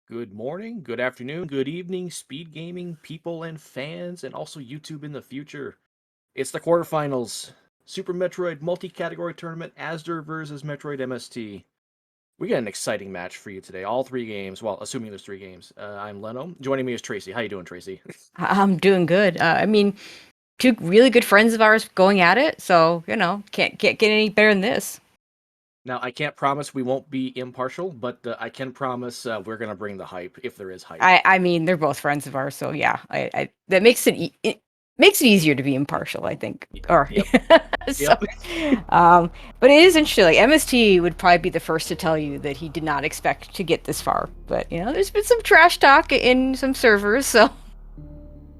Good morning, good afternoon, good evening, speed gaming people and fans, and also YouTube in the future. It's the quarterfinals. Super Metroid multi-category tournament, azder versus Metroid MST. We got an exciting match for you today. All three games. Well, assuming there's three games. I'm Leno. Joining me is Tracy. How you doing, Tracy? I'm doing good. Two really good friends of ours going at it, so can't get any better than this. Now, I can't promise we won't be impartial, but I can promise we're gonna bring the hype if there is hype. I mean, they're both friends of ours, so yeah, I that makes it makes it easier to be impartial, I think. Or Yep. so, Yep. um, but it is interesting. Like MST would probably be the first to tell you that he did not expect to get this far. But there's been some trash talk in some servers, so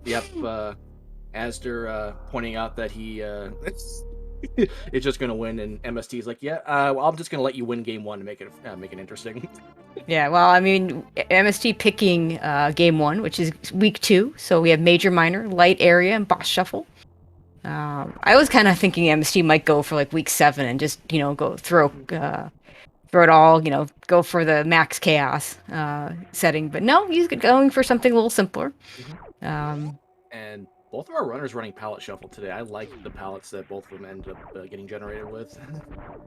Yep. Asder pointing out that he is just gonna win, and MST is like, yeah, well, I'm just gonna let you win game one to make it interesting. yeah. Well, I mean, MST picking game one, which is week two, so we have major, minor, light area, and boss shuffle. I was kind of thinking MST might go for like week seven and just go throw it all, go for the max chaos setting. But no, he's going for something a little simpler. Mhm. Um, And both of our runners running palette shuffle today. I like the palettes that both of them end up getting generated with.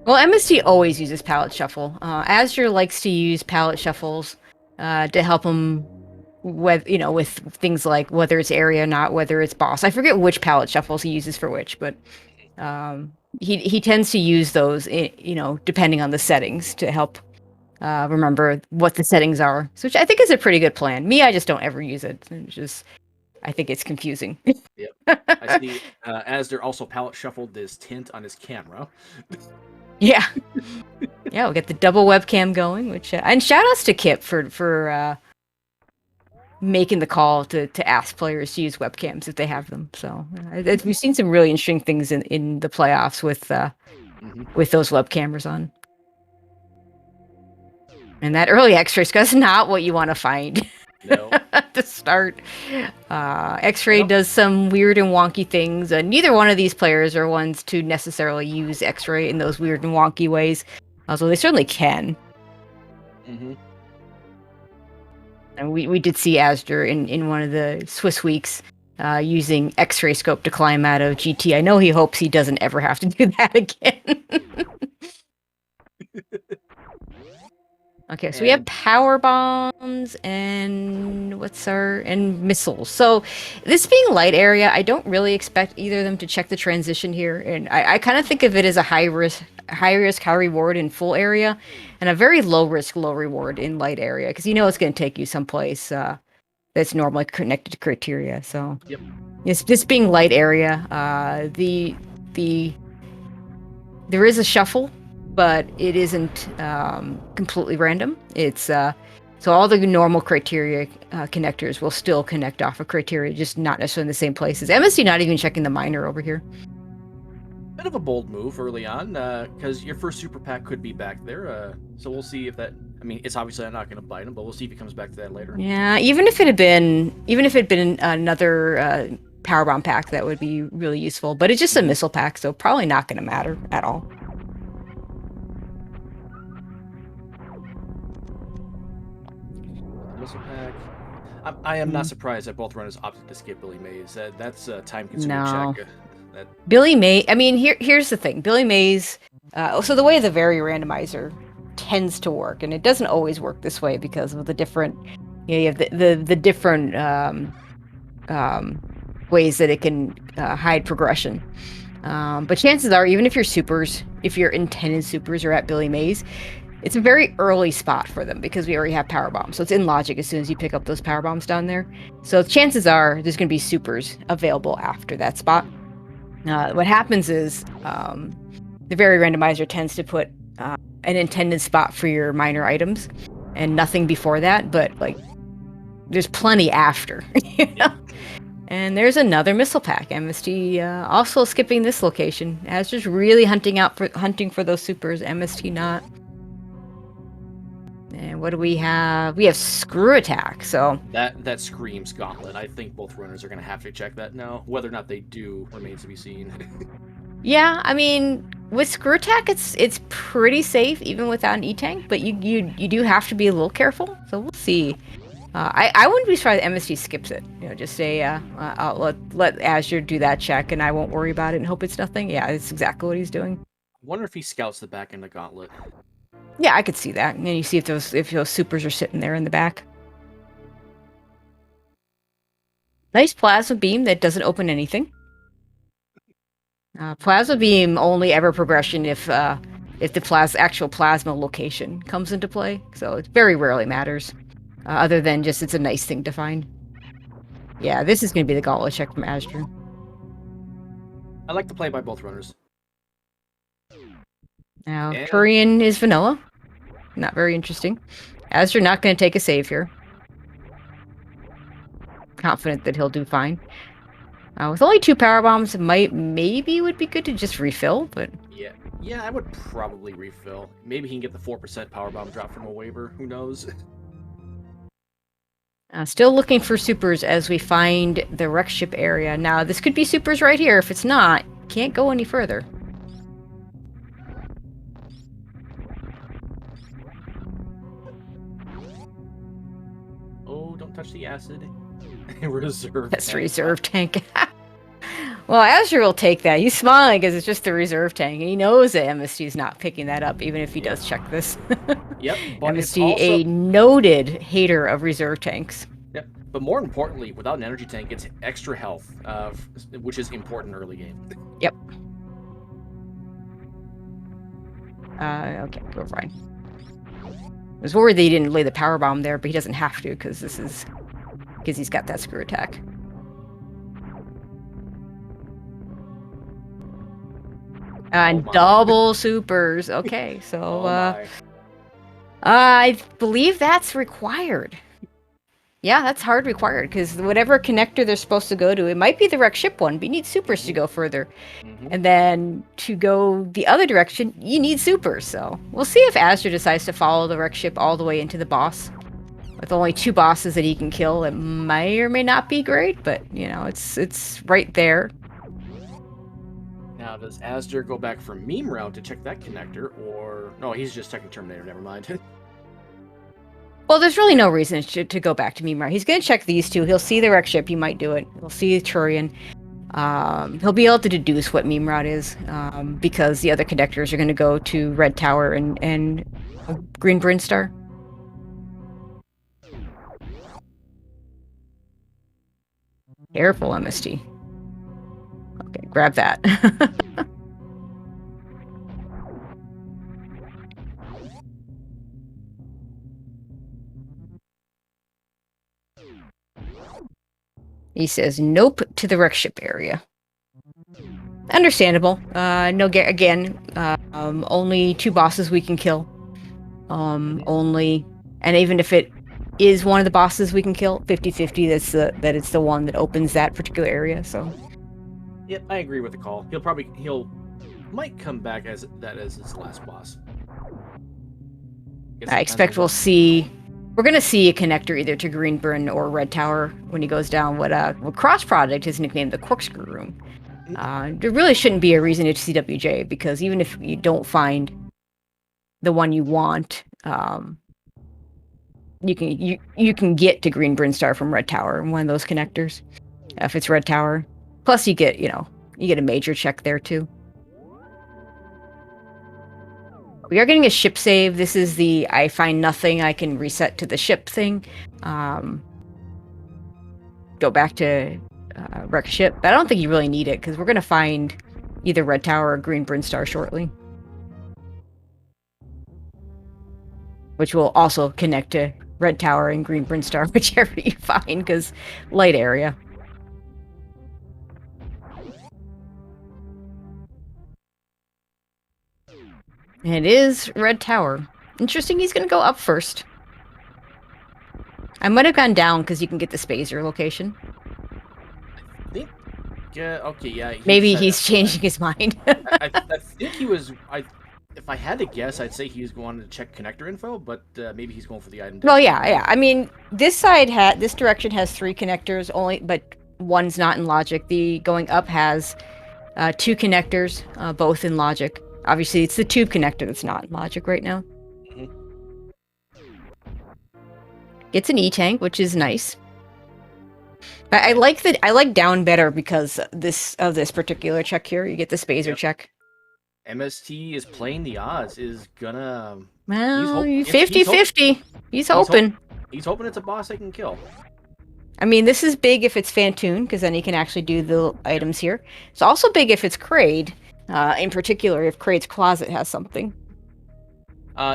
well, MST always uses palette shuffle. Azure likes to use palette shuffles to help him with things like whether it's area or not, whether it's boss. I forget which palette shuffles he uses for which, but um, he tends to use those, depending on the settings to help remember what the settings are, which I think is a pretty good plan. Me, I just don't ever use it. I think it's confusing. Yep. I see. Asder also palette shuffled this tint on his camera. Yeah, yeah, we'll get the double webcam going. Which and shout outs to Kip for making the call to ask players to use webcams if they have them. So we've seen some really interesting things in the playoffs Mhm. with those web cameras on. And that early X-ray score is not what you want to find No. to start. X-ray Nope. does some weird and wonky things, and neither one of these players are ones to necessarily use X-ray in those weird and wonky ways. Although they certainly can. Hmm. And we did see Asder in one of the Swiss weeks using X-ray scope to climb out of GT. I know he hopes he doesn't ever have to do that again. Okay, so we have And power bombs and missiles. So this being light area, I don't really expect either of them to check the transition here, and I kind of think of it as a high risk, high reward in full area, and a very low risk, low reward in light area because it's going to take you someplace that's normally connected to criteria. So yep. this being light area, the there is a shuffle, but it isn't completely random. It's so all the normal criteria connectors will still connect off of criteria, just not necessarily in the same places. MSC not even checking the minor over here. Bit of a bold move early on, because your first super pack could be back there. So we'll see if that. I mean, it's obviously not going to bite him, but we'll see if he comes back to that later. Yeah, even if it had been another power bomb pack, that would be really useful. But it's just a Mhm. missile pack, so probably not going to matter at all. The missile pack. I am not Mm, surprised that both runners opted to skip Billy Mays. That's a time-consuming check. no. That. Billy May. I mean, here's the thing. Billy Mays. So the way the very randomizer tends to work, and it doesn't always work this way because of the different. You have the different um, ways that it can hide progression. But chances are, even if if your intended supers are at Billy Mays, it's a very early spot for them because we already have power bombs. So it's in logic as soon as you pick up those power bombs down there. So chances are there's going to be supers available after that spot. What happens is the very randomizer tends to put an intended spot for your minor items and nothing before that, but like there's plenty after. Yep. And there's another missile pack. MST also skipping this location. As just really hunting for those supers. MST not. And what do we have? We have screw attack. So That screams gauntlet. I think both runners are going to have to check that now. Whether or not they do remains to be seen. Yeah, I mean, with screw attack, it's pretty safe even without an E-tank, but you do have to be a little careful. So we'll see. I wouldn't be surprised if MST skips it. You know, just say, I'll let Azure do that check, and I won't worry about it and hope it's nothing. Yeah, it's exactly what he's doing. I wonder if he scouts the back end of Gauntlet. Yeah, I could see that. And then you see if those supers are sitting there in the back. Nice plasma beam that doesn't open anything. Plasma beam only ever progression if the actual plasma location comes into play. So it very rarely matters, other than just it's a nice thing to find. Yeah, this is going to be the gauntlet check from Azure. I like to play by both runners. Now, Turian is vanilla. Not very interesting. Azure not going to take a save here. Confident that he'll do fine. With only 2 power bombs, it maybe would be good to just refill, but... Yeah, I would probably refill. Maybe he can get the 4% power bomb drop from a waiver. Who knows? Still looking for supers as we find the wreck ship area. Now, this could be supers right here. If it's not, can't go any further. Oh, don't touch the acid. Reserve That's tank. reserve tank. Well, Azure will take that. He's smiling because it's just the reserve tank. And he knows that MST is not picking that up, even if he does check this. Yep. But MST, also... a noted hater of reserve tanks. Yep. But more importantly, without an energy tank, it's extra health, which is important early game. Yep. Okay, we're fine. I was worried that he didn't lay the power bomb there, but he doesn't have to because he's got that screw attack. And double supers. Okay, so I believe that's required. Yeah, that's hard required because whatever connector they're supposed to go to, it might be the wreck ship one, but you need supers to go further. And then to go the other direction, you need supers. So we'll see if Azure decides to follow the wreck ship all the way into the boss. With only 2 bosses that he can kill, it may or may not be great, but you know, it's right there. Now, does Azder go back for meme route to check that connector, or... No, he's just checking Terminator, never mind. Well, there's really no reason to go back to meme route. He's going to check these 2. He'll see the wreck ship, he might do it. He'll see Turian. He'll be able to deduce what meme route is, because the other connectors are going to go to Red Tower and Green Brinstar. Careful, MST. Okay, grab that. He says nope to the wreck ship area. Understandable. Again, only 2 bosses we can kill. And even if it is one of the bosses we can kill, 50-50 that it's the one that opens that particular area, so. Yep, I agree with the call. Might come back as his last boss. I expect we're gonna see a connector either to Greenburn or Red Tower when he goes down what Cross Product is nicknamed the Corkscrew Room. There really shouldn't be a reason to CWJ, because even if you don't find the one you want, you can get to Green Brinstar from Red Tower in one of those connectors. If it's Red Tower. Plus you get a major check there too. We are getting a ship save. This is the I find nothing, I can reset to the ship thing. Go back to wreck ship. But I don't think you really need it, because we're going to find either Red Tower or Green Brinstar shortly. Which will also connect to Red Tower and Green Brinstar, whichever you find, because light area. And it is Red Tower. Interesting, he's going to go up first. I might have gone down because you can get the Spazer location. I think... okay, yeah. Maybe he's changing his mind. I think he was... if I had to guess, I'd say he was going to check connector info, but maybe he's going for the item. Well, yeah. I mean, this direction has 3 connectors only, but one's not in logic. The going up has 2 connectors, both in logic. Obviously, it's the tube connector that's not in logic right now. Mhm. Gets an E-tank, which is nice. I like that. I like down better because this particular check here. You get the spazer check. MST is playing the odds. Is gonna. Well, He's 50-50. He's hoping. He's hoping it's a boss they can kill. I mean, this is big if it's Fantoon, because then he can actually do the items here. It's also big if it's Kraid, in particular if Kraid's closet has something.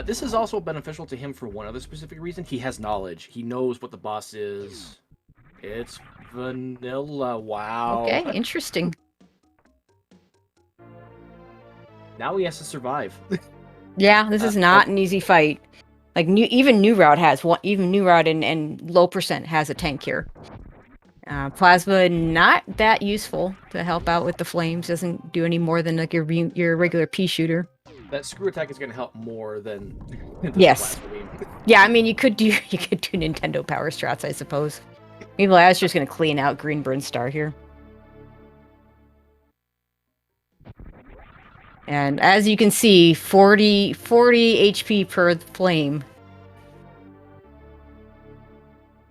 This is also beneficial to him for one other specific reason. He has knowledge. He knows what the boss is. It's vanilla. Wow. Okay, interesting. Now he has to survive. Yeah, this is not an easy fight. Like even New Route has one. Even New Route and low percent has a tank here. Plasma not that useful to help out with the flames. Doesn't do any more than like your regular pea shooter. That screw attack is going to help more than yes. Yeah, I mean you could do Nintendo power strats, I suppose. Maybe Azder's going to clean out Green Brinstar here. And as you can see, 40 HP per flame.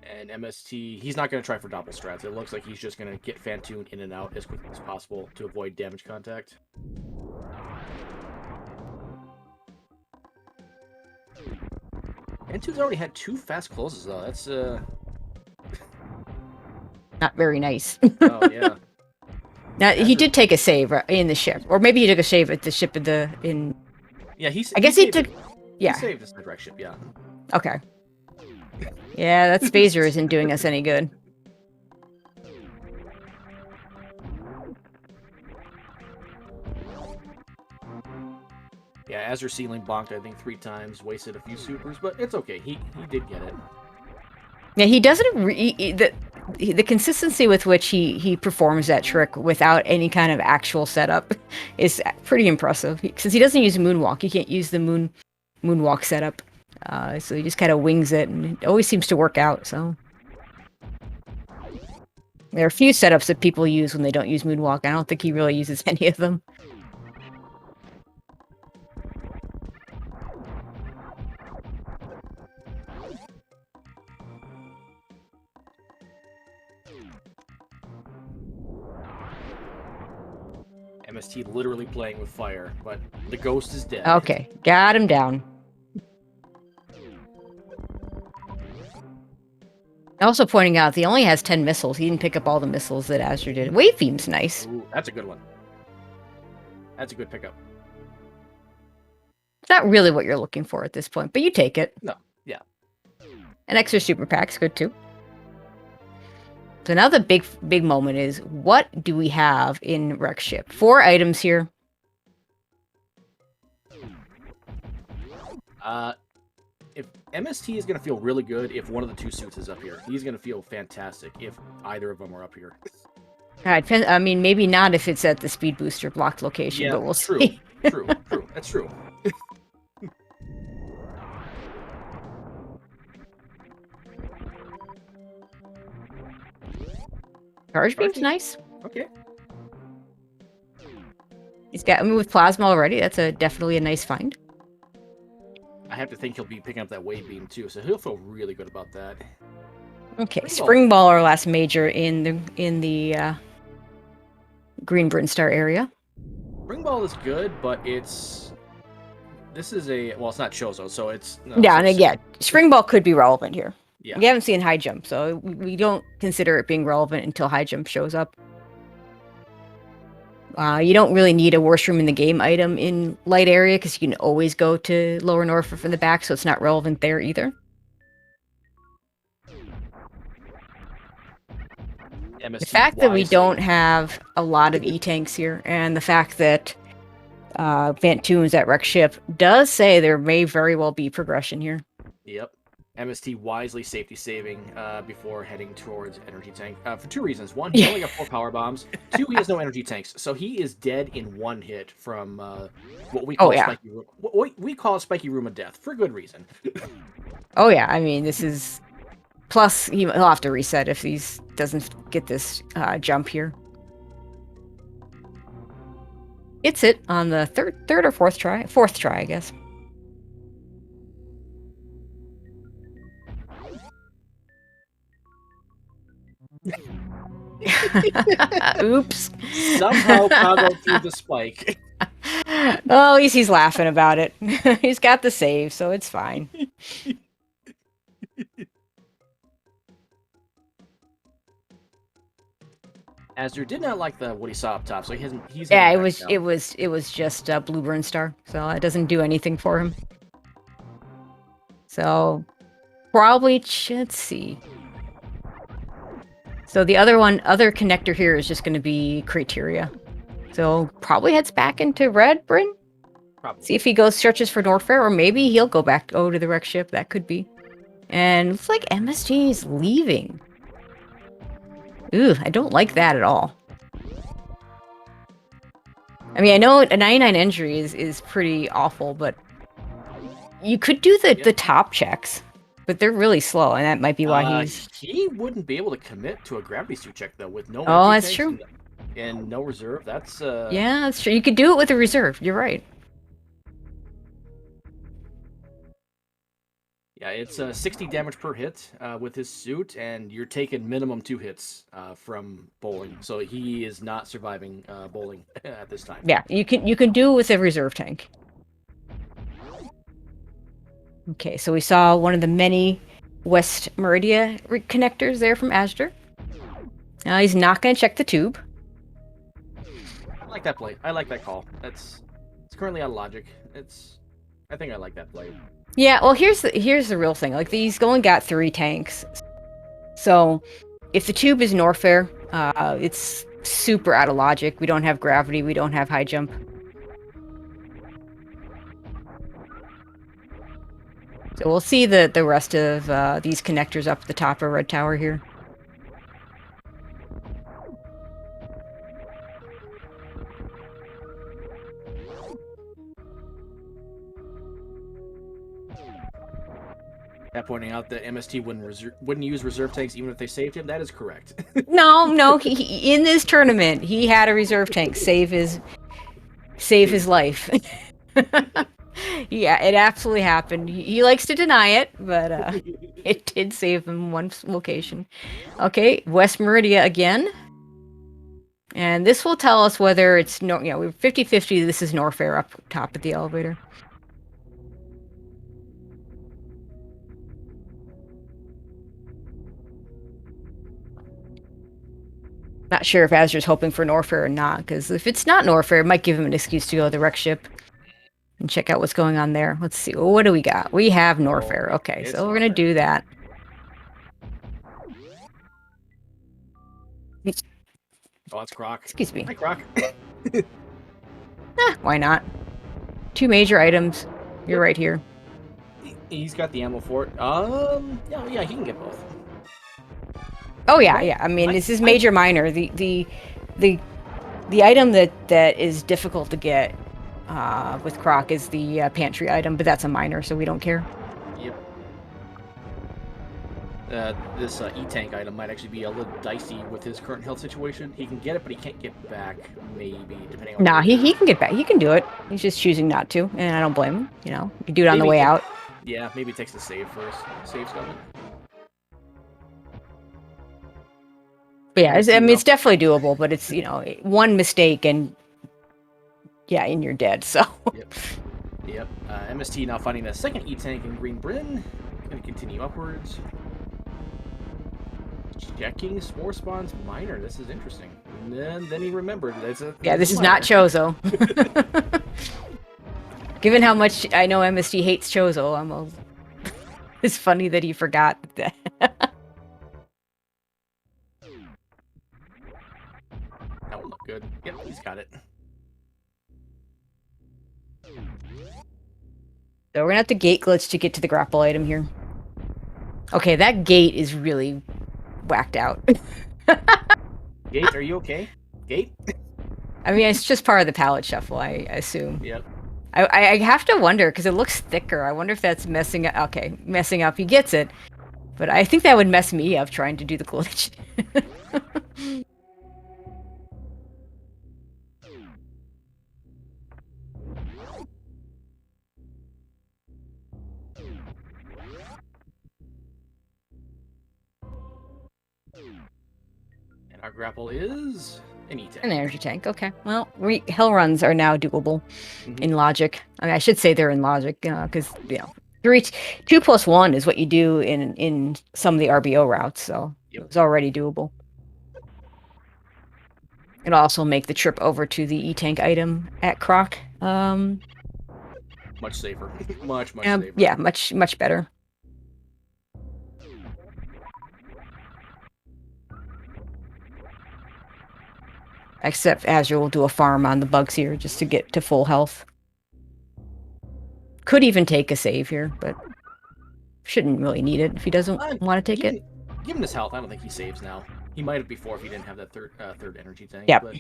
And MST, he's not going to try for double strats. It looks like he's just going to get Fantoon in and out as quickly as possible to avoid damage contact. Fantoon's already had 2 fast closes, though. That's, not very nice. Oh, yeah. Now, he did take a save in the ship. Or maybe he took a save at the ship in... Yeah, I guess he took... Yeah. He saved the direct ship, yeah. Okay. Yeah, that spazer isn't doing us any good. Yeah, Azure ceiling bonked, I think, 3 times, wasted a few supers, but it's okay. He did get it. Yeah, he doesn't... the consistency with which he performs that trick without any kind of actual setup is pretty impressive. Since he doesn't use Moonwalk, he can't use the Moonwalk setup. So he just kind of wings it, and it always seems to work out, so... There are a few setups that people use when they don't use Moonwalk. I don't think he really uses any of them. MST literally playing with fire, but the ghost is dead. Okay, got him down. Also pointing out, he only has 10 missiles. He didn't pick up all the missiles that Azure did. Wave Beam's nice. Ooh, that's a good one. That's a good pickup. It's not really what you're looking for at this point, but you take it. No, yeah. An extra super pack's good too. So now the big moment is, what do we have in Rex Ship? 4 items here. If MST is going to feel really good if one of the 2 suits is up here. He's going to feel fantastic if either of them are up here. I mean, maybe not if it's at the speed booster blocked location, Yeah, but we'll true, see. True. That's true. Charge Beam's nice. Okay. He's got me with Plasma already. That's definitely a nice find. I have to think he'll be picking up that wave beam too, so he'll feel really good about that. Okay, Spring Ball, our last major in the Green Brinstar area. Spring Ball is good, but this is it's not Chozo, so it's Spring Ball could be relevant here. Yeah. We haven't seen High Jump, so we don't consider it being relevant until High Jump shows up. You don't really need a worst room in the game item in light area because you can always go to Lower Norfolk from the back, so it's not relevant there either. The fact that we don't have a lot of E-tanks here, and the fact that Fantoon's at Rex Ship does say there may very well be progression here. Yep. MST wisely safety saving before heading towards energy tank for 2 reasons. 1, he only got 4 power bombs. 2, he has no energy tanks, so he is dead in 1 hit from what we call spiky room. We call it spiky room of death for good reason. Oh yeah, I mean this is plus he'll have to reset if he doesn't get this jump here. It's it on the third or fourth try. Fourth try, I guess. Oops. Somehow toggled through the spike. Oh, at least he's laughing about it. He's got the save, so it's fine. Azder did not like what he saw up top, so he's Yeah, heading back down. it was just a blue burn star, so it doesn't do anything for him. So probably let's see. So the other connector here is just going to be criteria. So probably heads back into red, Bryn. Probably. See if he searches for Norfair, or maybe he'll go back to the wreck ship. That could be. And looks like MST is leaving. Ooh, I don't like that at all. I mean, I know a 99 injury is pretty awful, but you could do the top checks, but they're really slow, and that might be why he wouldn't be able to commit to a gravity suit check though with no. Oh, that's true. And no reserve. That's yeah, that's true. You could do it with a reserve. You're right. Yeah, it's 60 damage per hit with his suit, and you're taking minimum 2 hits from bowling. So he is not surviving bowling at this time. Yeah, you can do it with a reserve tank. Okay, so we saw one of the many West Meridia connectors there from azder. He's not going to check the tube. I like that play. I like that call. It's currently on logic. I think I like that play. Yeah, well, here's the real thing. Like, he's only got 3 tanks. So, if the tube is Norfair, it's super out of logic. We don't have gravity. We don't have high jump. So we'll see the rest of these connectors up at the top of Red Tower here. Pointing out that MST wouldn't use reserve tanks even if they saved him. That is correct. No, he in this tournament he had a reserve tank save his life. Yeah, it absolutely happened. He likes to deny it, but it did save him one location. Okay, West Meridia again. And this will tell us whether it's we're 50-50. This is Norfair up top of the elevator. Not sure if Azder's hoping for Norfair or not, because if it's not Norfair, it might give him an excuse to go to the wreck ship and check out what's going on there. Let's see. Well, what do we got? We have Norfair. Okay, so we're going to do that. Oh, that's Croc. Excuse me. Hi, Croc. Why not? 2 major items. You're right here. He's got the ammo for it. Yeah, he can get both. Oh yeah. I mean, this is major minor. The item that is difficult to get with Croc is the pantry item, but that's a minor, so we don't care. Yep. This E-Tank item might actually be a little dicey with his current health situation. He can get it, but he can't get back, maybe, depending on... Nah, he can get back. He can do it. He's just choosing not to, and I don't blame him. You can do it on the way out. Yeah, maybe it takes the save first. Save's coming. But yeah, I mean, it's definitely doable, but it's, one mistake and, yeah, and you're dead, so... Yep. MST now finding the second E-Tank in Green Bryn. Going to continue upwards. Checking spore spawns minor. This is interesting. And then he remembered. This is not Chozo. Given how much I know MST hates Chozo, it's funny that he forgot that. That won't look good. Yep, he's got it. So we're gonna have to gate glitch to get to the grapple item here. Okay, that gate is really whacked out. Gate, are you okay? Gate? I mean, it's just part of the palette shuffle, I assume. Yep. I have to wonder, because it looks thicker. I wonder if that's messing up. Okay, messing up. He gets it. But I think that would mess me up trying to do the glitch. And our grapple is an E-tank. An energy tank. Okay. Well, hell runs are now doable in logic. I mean, I should say they're in logic because 2+1 is what you do in some of the RBO routes, so it was already doable. It'll also make the trip over to the E-tank item at Croc much safer. much safer. Yeah, much better. Except Azure will do a farm on the bugs here just to get to full health. Could even take a save here, but shouldn't really need it if he doesn't want to take it. Given his health, I don't think he saves now. He might have before if he didn't have that third energy tank. Yep. But...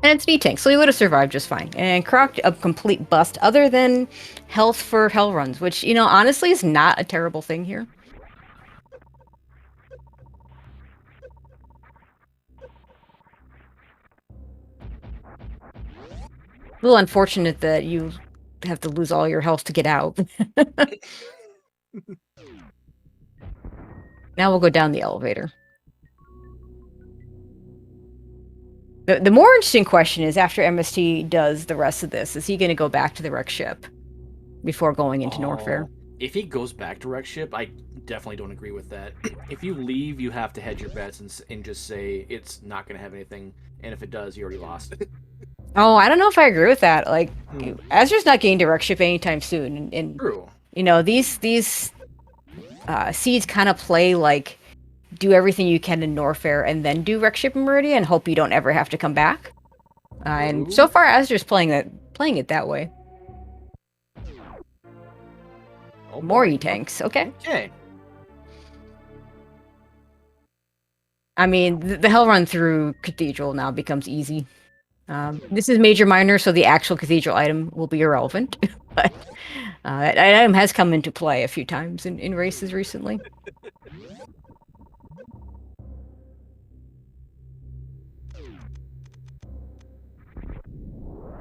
And it's an E-tank, so he would have survived just fine. And Croc, a complete bust, other than health for hell runs, which, honestly is not a terrible thing here. A little unfortunate that you have to lose all your health to get out. Now we'll go down the elevator. The more interesting question is, after MST does the rest of this, is he going to go back to the wreck ship before going into Norfair? If he goes back to wreck ship, I definitely don't agree with that. If you leave, you have to hedge your bets and just say it's not going to have anything, and if it does, you already lost. Oh, I don't know if I agree with that. Like, Azur's not getting to wreck ship anytime soon, and True. These seeds kind of play like, do everything you can in Norfair and then do wreck ship in Meridian and hope you don't ever have to come back. And so far, Azur's playing it that way. Oh, more E-tanks. Okay. Okay. I mean, the hell run through Cathedral now becomes easy. This is major minor, so the actual Cathedral item will be irrelevant. But that item has come into play a few times in races recently.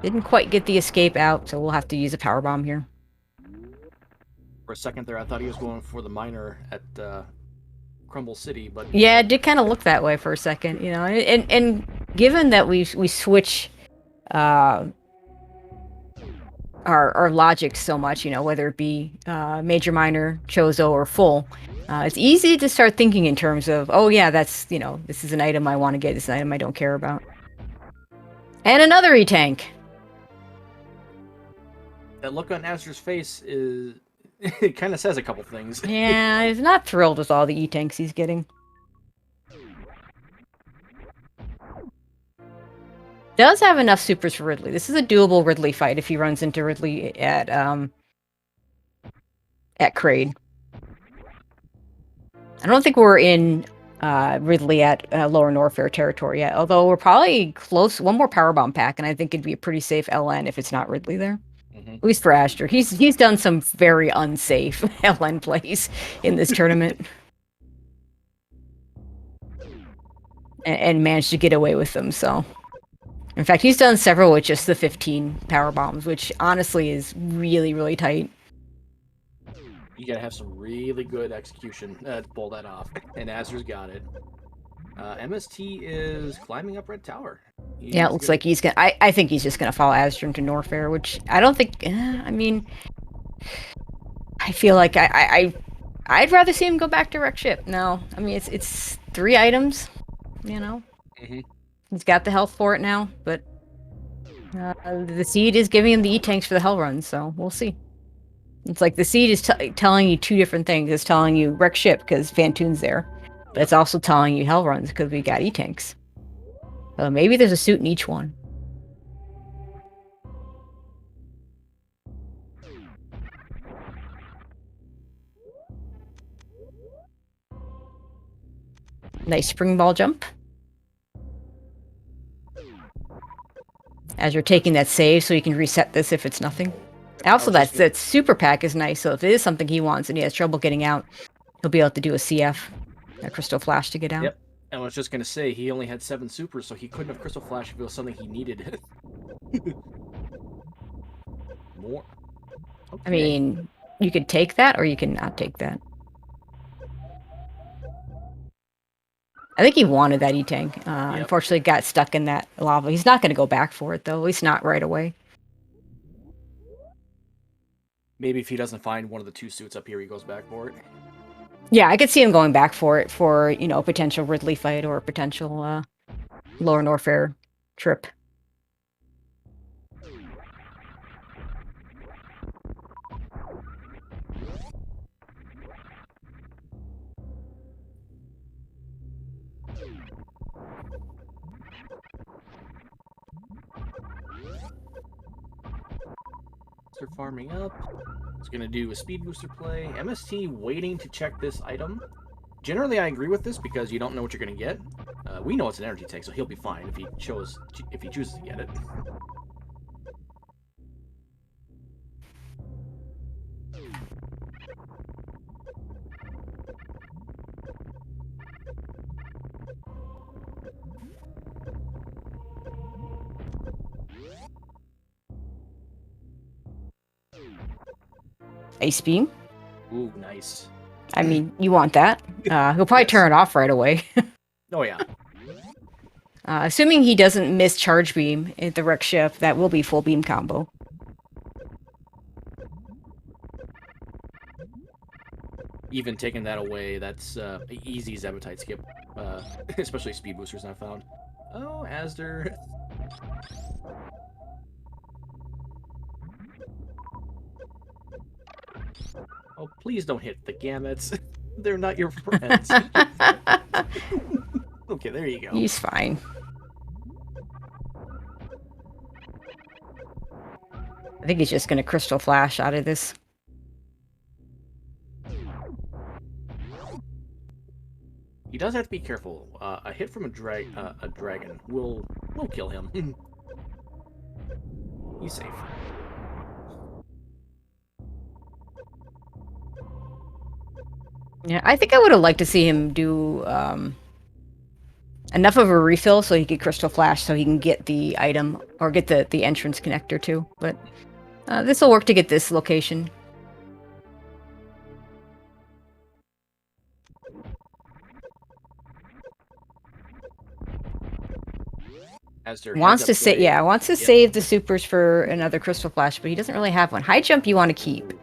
Didn't quite get the escape out, so we'll have to use a power bomb here. For a second there, I thought he was going for the miner at Crumble City, but yeah, it did kind of look that way for a second, And given that we switch our logic so much, whether it be major, minor, chozo, or full, it's easy to start thinking in terms of, oh yeah, that's this is an item I want to get, this is an item I don't care about. And another E-tank. That look on Azur's face is... it kind of says a couple things. Yeah, he's not thrilled with all the E-tanks he's getting. Does have enough supers for Ridley. This is a doable Ridley fight if he runs into Ridley at Kraid. I don't think we're in Ridley at Lower Norfair territory yet, although we're probably close. One more powerbomb pack, and I think it'd be a pretty safe LN if it's not Ridley there. At least for Azure. He's done some very unsafe LN plays in this tournament. And managed to get away with them, so... In fact, he's done several with just the 15 power bombs, which honestly is really, really tight. You gotta have some really good execution to pull that off, and Azur's got it. MST is climbing up Red Tower. Yeah, it looks like he's gonna... I think he's just gonna follow Azure into Norfair, which I don't think... I mean... I feel like I'd rather see him go back to wreck ship. No, I mean, it's 3 items, He's got the health for it now, but the seed is giving him the E-tanks for the hell run, so we'll see. It's like the seed is telling you 2 different things. It's telling you wreck ship because Fantoon's there, but it's also telling you hell runs because we got E-tanks. So maybe there's a suit in each one. Nice spring ball jump. As you're taking that save, so you can reset this if it's nothing. Also, that super pack is nice, so if it is something he wants and he has trouble getting out, he'll be able to do a CF, a crystal flash to get out. Yep. I was just gonna say, he only had 7 supers, so he couldn't have Crystal Flash if it was something he needed. More. Okay. I mean, you could take that or you can not take that. I think he wanted that E-Tank. Yep. Unfortunately, got stuck in that lava. He's not going to go back for it, though. At least not right away. Maybe if he doesn't find one of the 2 suits up here, he goes back for it. Yeah, I could see him going back for it for, you know, a potential Ridley fight or a potential Lower Norfair trip. Start farming up. It's gonna do a speed booster play. MST waiting to check this item. Generally, I agree with this because you don't know what you're gonna get. We know it's an energy tank, so he'll be fine if he chooses to get it. Ace Beam. Ooh, nice. I mean, you want that. He'll probably Yes. turn it off right away. Oh yeah. Assuming he doesn't miss Charge Beam at the wreck ship, that will be full beam combo. Even taking that away, that's easy Zebutite skip, especially speed boosters I found. Oh, azder. Oh, please don't hit the gamuts. They're not your friends. Okay, there you go. He's fine. I think he's just going to Crystal Flash out of this. He does have to be careful. A hit from a dragon will kill him. He's safe. Yeah, I think I would have liked to see him do enough of a refill so he could Crystal Flash so he can get the item or get the entrance connector too. But this will work to get this location. Wants to save the supers for another Crystal Flash, but he doesn't really have one. High jump you want to keep.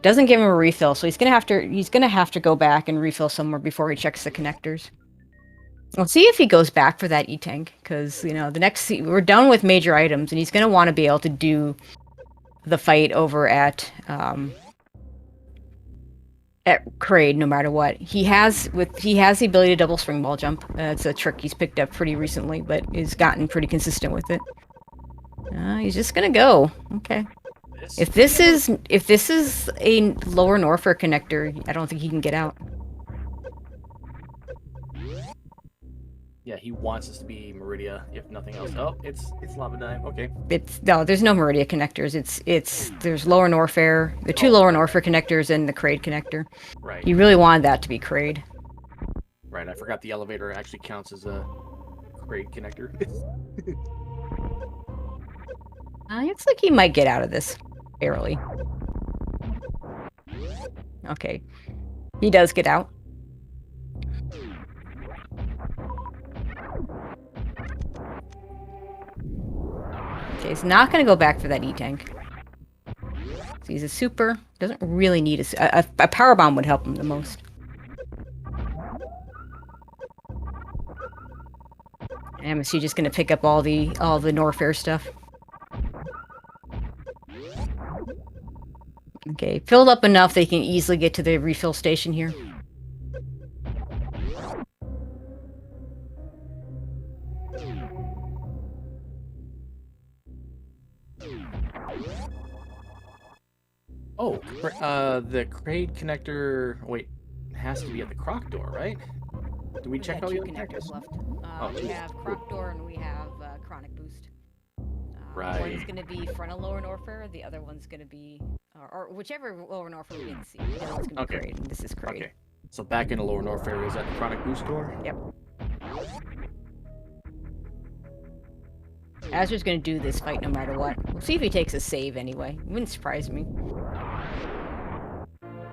Doesn't give him a refill, so he's gonna have to go back and refill somewhere before he checks the connectors. We'll see if he goes back for that E-Tank, because you know we're done with major items, and he's gonna want to be able to do the fight over at Kraid no matter what. He has the ability to double spring ball jump. It's a trick he's picked up pretty recently, but he's gotten pretty consistent with it. He's just gonna go. Okay. If this is a lower Norfair connector, I don't think he can get out. Yeah, he wants us to be Meridia, if nothing else. Oh, it's Lava Dive. Okay. There's no Meridia connectors. There's lower Norfair, the 2 lower Norfair connectors and the Kraid connector. Right. You really wanted that to be Kraid. Right. I forgot the elevator actually counts as a Kraid connector. Looks like he might get out of this barely. Okay, he does get out. Okay, he's not going to go back for that E-Tank. So he's a super. Doesn't really need a power bomb would help him the most. MST just going to pick up all the Norfair stuff. Okay, filled up enough they can easily get to the refill station here. Oh, the Kraid connector. Wait, has to be at the Croc door, right? Do we check all the connectors left? We have Croc door and we have Chronic Boost. Right. One's going to be front of lower Norfair, the other one's going to be, or whichever lower Norfair we didn't see. The other one's going to be Kraid, and this is Kraid. Okay. So back in the lower Norfair is at the Chronic Boost door? Yep. Azder's gonna do this fight no matter what. We'll see if he takes a save anyway. It wouldn't surprise me.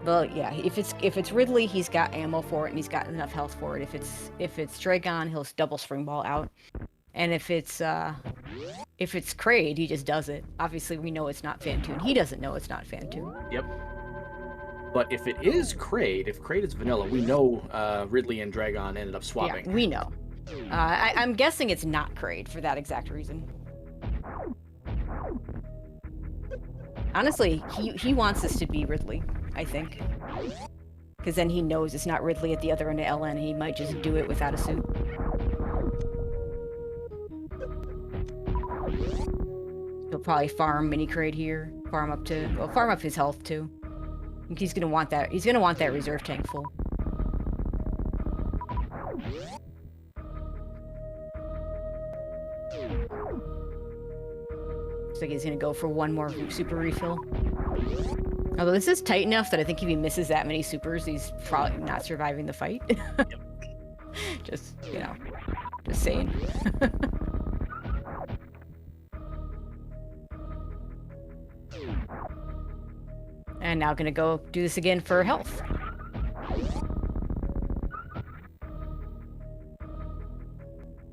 But yeah, if it's Ridley, he's got ammo for it and he's got enough health for it. If it's Dragon, he'll double spring ball out. And if it's Kraid, he just does it. Obviously, we know it's not Fantoon. He doesn't know it's not Fantoon. Yep. But if it is Kraid, if Kraid is vanilla, we know Ridley and Dragon ended up swapping. Yeah, we know. I'm guessing it's not Kraid for that exact reason. Honestly, he wants this to be Ridley, I think. Because then he knows it's not Ridley at the other end of LN, and he might just do it without a suit. He'll probably farm mini Kraid here, farm up his health too. I think he's gonna want that. He's gonna want that reserve tank full. Looks like he's gonna go for one more super refill. Although this is tight enough that I think if he misses that many supers, he's probably not surviving the fight. Just, you know, just saying. And now gonna go do this again for health.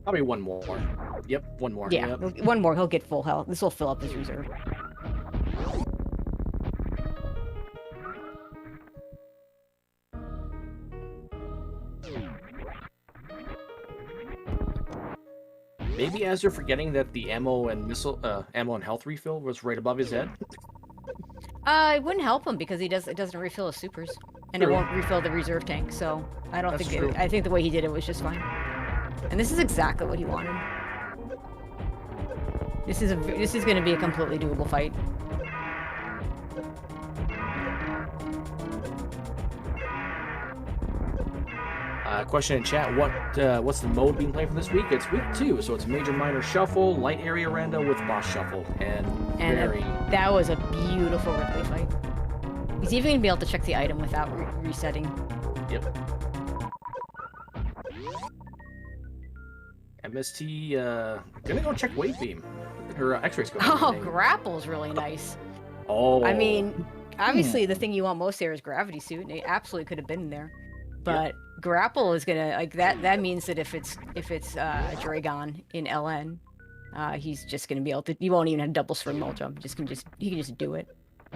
Probably one more. Yep, one more. Yeah, Yep. one more, he'll get full health. This will fill up his reserve. Maybe as you're forgetting that the ammo and health refill was right above his head. It wouldn't help him because it doesn't refill his supers, and True. it won't refill the reserve tank. So I don't That's think true. I think the way he did it was just fine. And this is exactly what he wanted. This is going to be a completely doable fight. Question in chat: what's the mode being played for this week? It's week 2, so it's major minor shuffle, light area rando with boss shuffle, and very. That was a beautiful Ridley fight. He's even gonna be able to check the item without resetting. Yep. MST, gonna go check wave beam. Her X-rays going. Oh, grapple's really nice. Oh. I mean, obviously the thing you want most there is gravity suit, and it absolutely could have been in there. But grapple is gonna like that. That means that if it's Dragon in LN, he's just gonna be able to. You won't even have double spring ball jump. He can just do it.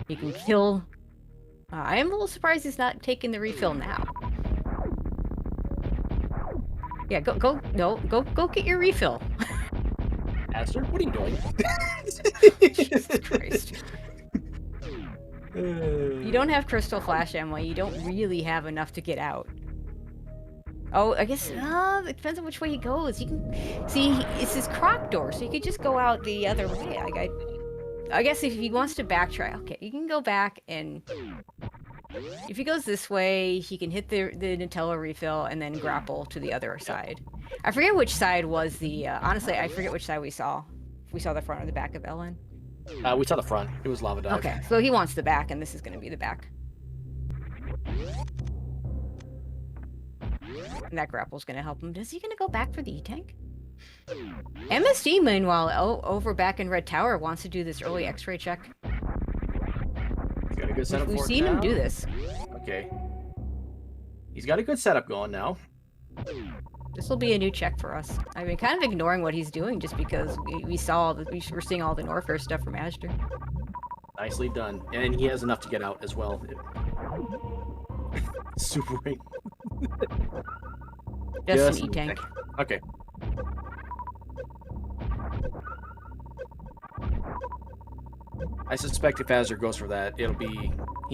He can kill. I am a little surprised he's not taking the refill now. Yeah, go get your refill. Azder, what are you doing? Jesus Christ. You don't have crystal flash ammo. You don't really have enough to get out. Oh, I guess it depends on which way he goes. You can see it's his croc door, so you could just go out the other way. I guess if he wants to backtrack, okay, you can go back, and if he goes this way, he can hit the Nutella refill and then grapple to the other side. I forget which side was the. Honestly, I forget which side we saw. If we saw the front or the back of Ellen. We saw the front. It was lava dive. Okay, so he wants the back, and this is going to be the back. And that grapple's going to help him. Is he going to go back for the E-Tank? MST, meanwhile, over back in Red Tower, wants to do this early X-ray check. Got a good setup We've for it seen him now. do this. Okay. He's got a good setup going now. This will be a new check for us. I've been kind of ignoring what he's doing just because we're seeing all the Norfair stuff from Azder. Nicely done. And he has enough to get out as well. Super ring. Just an E-Tank. Okay. I suspect if Azder goes for that, it'll be...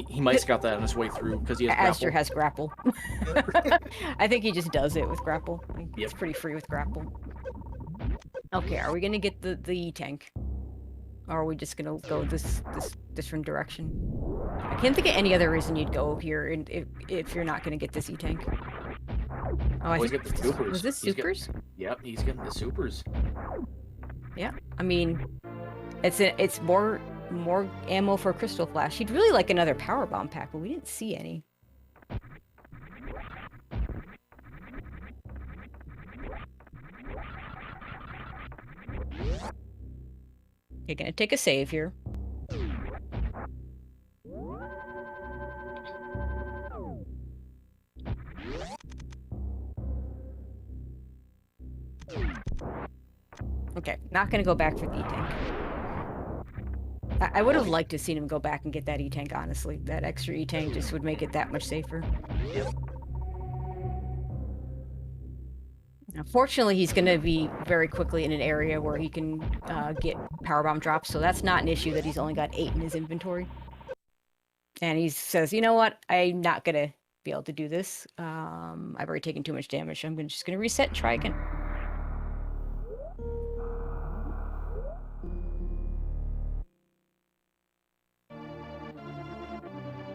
He might scout that on his way through, because he has Azder has grapple. I think he just does it with grapple. Like, Yep. It's pretty free with grapple. Okay, are we gonna get the E-Tank? Or are we just gonna go this different direction? I can't think of any other reason you'd go here if you're not gonna get this E-Tank. Oh, I Always think get the supers. was this He's get- supers? Yep, he's getting the supers. Yeah, I mean, it's more ammo for Crystal Flash. He'd really like another power bomb pack, but we didn't see any. Okay, gonna take a save here. Okay, not gonna go back for the E-Tank. I would have liked to have seen him go back and get that E-Tank, honestly. That extra E-Tank just would make it that much safer. Yep. Now, fortunately, he's going to be very quickly in an area where he can get powerbomb drops, so that's not an issue that he's only got 8 in his inventory. And he says, you know what, I'm not going to be able to do this. I've already taken too much damage. I'm just going to reset and try again.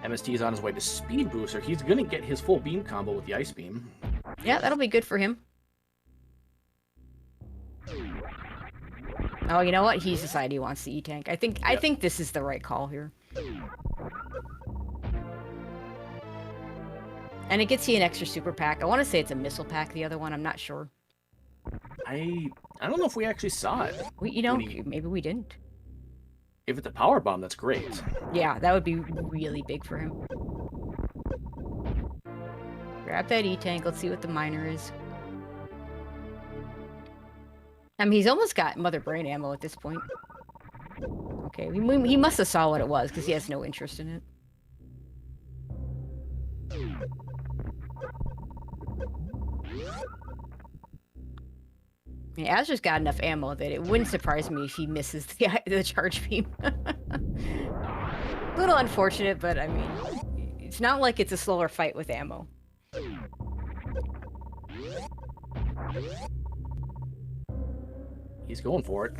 MST is on his way to Speed Booster. He's going to get his full beam combo with the Ice Beam. Yeah, that'll be good for him. Oh, you know what? He's decided he wants the E-Tank. I think this is the right call here. And it gets you an extra super pack. I want to say it's a missile pack, the other one. I'm not sure. I don't know if we actually saw it. Maybe we didn't. If it's a power bomb, that's great. Yeah, that would be really big for him. Grab that E-Tank. Let's see what the miner is. I mean, he's almost got Mother Brain ammo at this point. Okay, he must have saw what it was, because he has no interest in it. Yeah, Azder's got enough ammo that it wouldn't surprise me if he misses the charge beam. A little unfortunate, but I mean, it's not like it's a slower fight with ammo. He's going for it.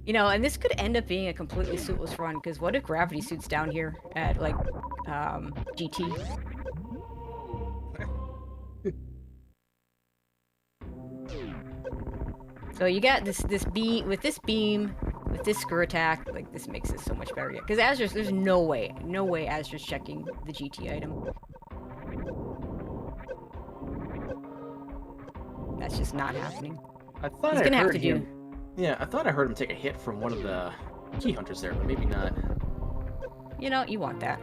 You know, and this could end up being a completely suitless run, because what if Gravity Suit's down here at, like, GT? So you got this beam, with this screw attack, like, this makes it so much better yet. Because there's no way Azder's checking the GT item. That's just not happening. I thought He's gonna have to do. Yeah, I thought I heard him take a hit from one of the key hunters there, but maybe not. You know, you want that.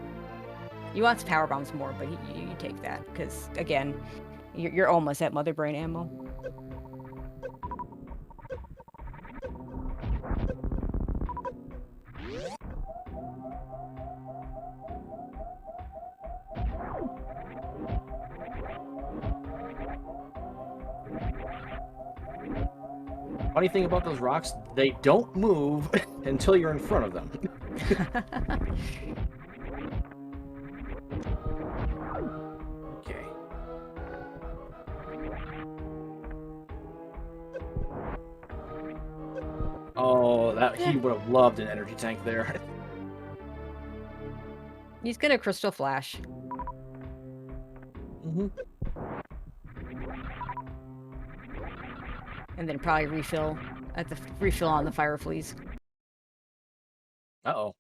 You want power bombs more, but you take that, because again, you're almost at Mother Brain ammo. Funny thing about those rocks, they don't move until you're in front of them. Okay. Oh, he would have loved an energy tank there. He's gonna Crystal Flash. Mm-hmm. And then probably refill on the fire fleas. Uh-oh.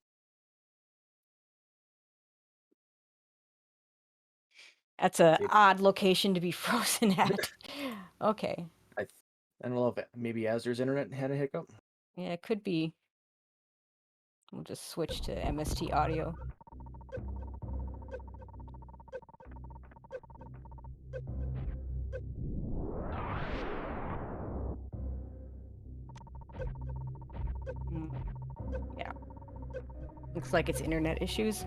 That's an odd location to be frozen at. Okay. I don't know if maybe Azder's internet had a hiccup. Yeah, it could be. We'll just switch to MST audio. Yeah. Looks like it's internet issues.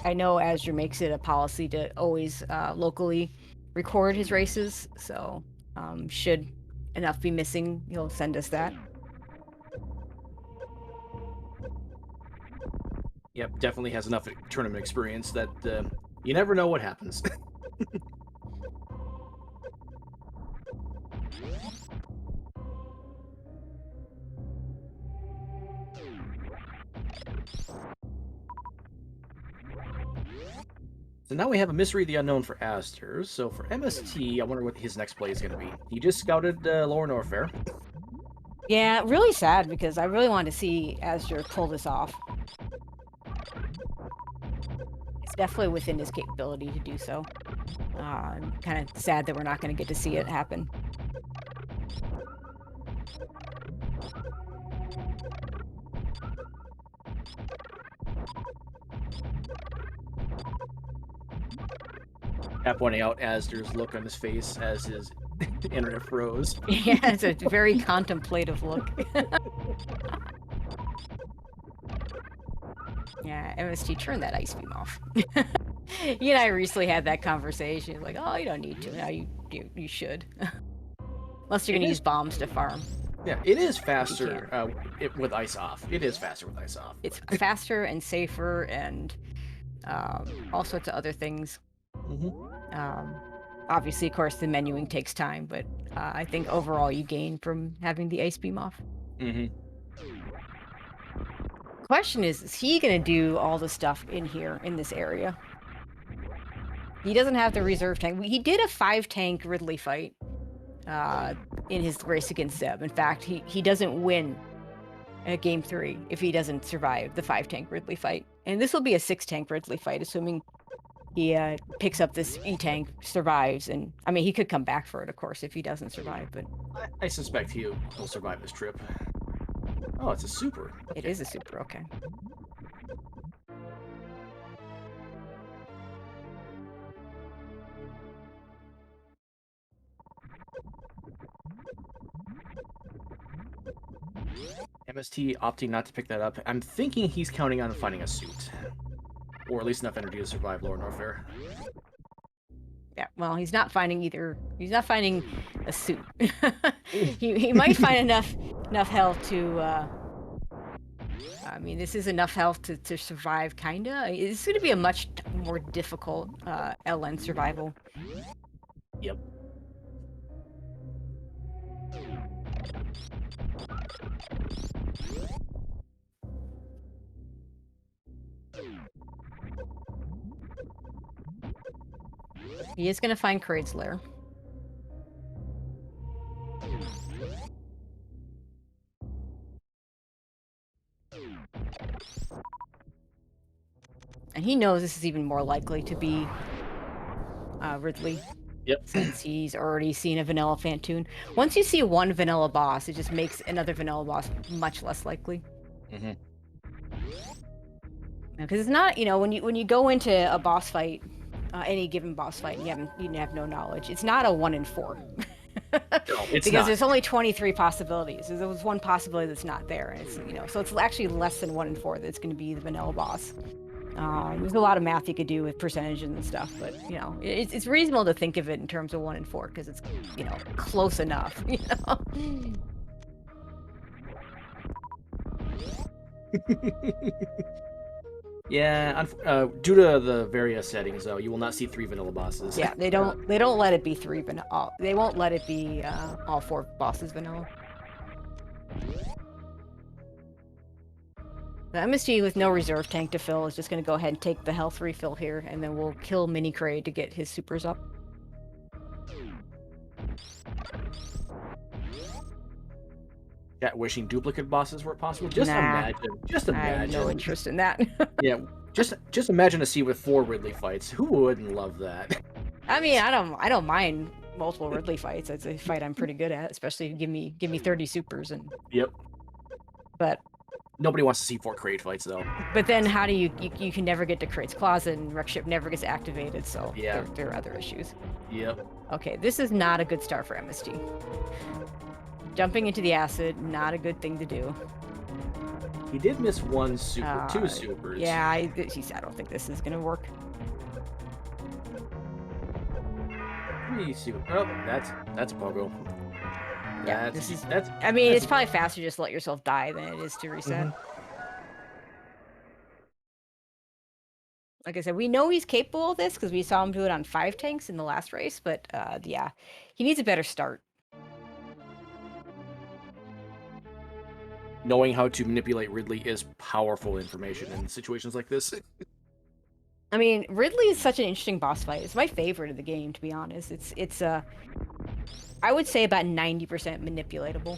I know Azure makes it a policy to always locally record his races, so should enough be missing, he'll send us that. Yep, definitely has enough tournament experience that you never know what happens. So now we have a Mystery of the Unknown for Azder. So for MST, I wonder what his next play is going to be. He just scouted Lower Norfair. Yeah, really sad, because I really wanted to see Azure pull this off. it's definitely within his capability to do so. I'm kind of sad that we're not going to get to see it happen. At pointing out Asder's look on his face as his internet froze. Yeah, it's a very contemplative look. Yeah, MST, turn that ice beam off. You and I recently had that conversation. Like, oh, you don't need to. Now you should. Unless you're going to use bombs to farm. Yeah, it is faster with ice off. It is faster with ice off. It's faster and safer and all sorts of other things. Obviously, of course, the menuing takes time, but I think overall you gain from having the ice beam off. Question is he going to do all the stuff in here, in this area? He doesn't have the reserve tank. He did a 5-tank Ridley fight in his race against Zeb. In fact, he doesn't win at Game 3 if he doesn't survive the 5-tank Ridley fight. And this will be a 6-tank Ridley fight, assuming he picks up this E-tank, survives, and I mean, he could come back for it, of course, if he doesn't survive, but... I suspect he'll survive this trip. Oh, it's a super. Okay. It is a super, okay. MST opting not to pick that up. I'm thinking he's counting on finding a suit. Or at least enough energy to survive Lord Norfair. Yeah, well, he's not finding either. He's not finding a suit. he might find enough health to. I mean, this is enough health to survive, kinda. It's going to be a much more difficult LN survival. Yep. He is going to find Kraid's lair. And he knows this is even more likely to be Ridley. Yep. Since he's already seen a vanilla Phantoon. Once you see one vanilla boss, it just makes another vanilla boss much less likely. Because it's not, you know, when you go into a boss fight, any given boss fight, and you have no knowledge. It's not a 1 in 4. No, it's because not. There's only 23 possibilities. There was one possibility that's not there, and it's, you know, so it's actually less than 1 in 4 that's going to be the vanilla boss. There's a lot of math you could do with percentages and stuff, but you know, it's reasonable to think of it in terms of 1 in 4 because it's, you know, close enough. You know. Yeah, due to the various settings, though, you will not see 3 vanilla bosses. Yeah, they don't let it be 3 vanilla. They won't let it be all 4 bosses vanilla. The MSG with no reserve tank to fill is just going to go ahead and take the health refill here, and then we'll kill Mini Kraid to get his supers up. Yeah, wishing duplicate bosses were possible. Just imagine. Just imagine. I have no interest in that. Yeah, just imagine a scene with 4 Ridley fights. Who wouldn't love that? I mean, I don't mind multiple Ridley fights. It's a fight I'm pretty good at, especially if you give me 30 supers and. Yep. But. Nobody wants to see 4 Kraid fights, though. But then how do you can never get to Kraid's closet, and Wreck Ship never gets activated, so yeah. there are other issues. Yep. Okay, this is not a good start for MST. Jumping into the acid, not a good thing to do. He did miss 1 super, 2 supers. Yeah, I don't think this is gonna work. 3 super. Oh, that's a pogo. Yeah, I mean, it's probably faster just to let yourself die than it is to reset. Like I said, we know he's capable of this because we saw him do it on 5 tanks in the last race, but yeah, he needs a better start. Knowing how to manipulate Ridley is powerful information in situations like this. I mean, Ridley is such an interesting boss fight. It's my favorite of the game, to be honest. It's I would say about 90% manipulatable.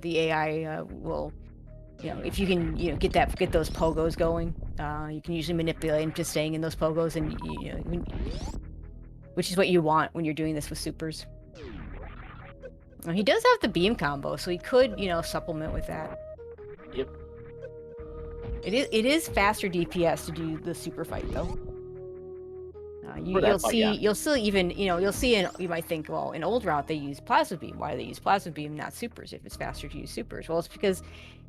The AI will if you can, get those pogos going, you can usually manipulate him to staying in those pogos, and which is what you want when you're doing this with supers. Now, he does have the beam combo, so he could, supplement with that. Yep. It is faster DPS to do the super fight though. You'll see even, you might think, well, in old route they use plasma beam. Why do they use plasma beam, not supers, if it's faster to use supers? Well, it's because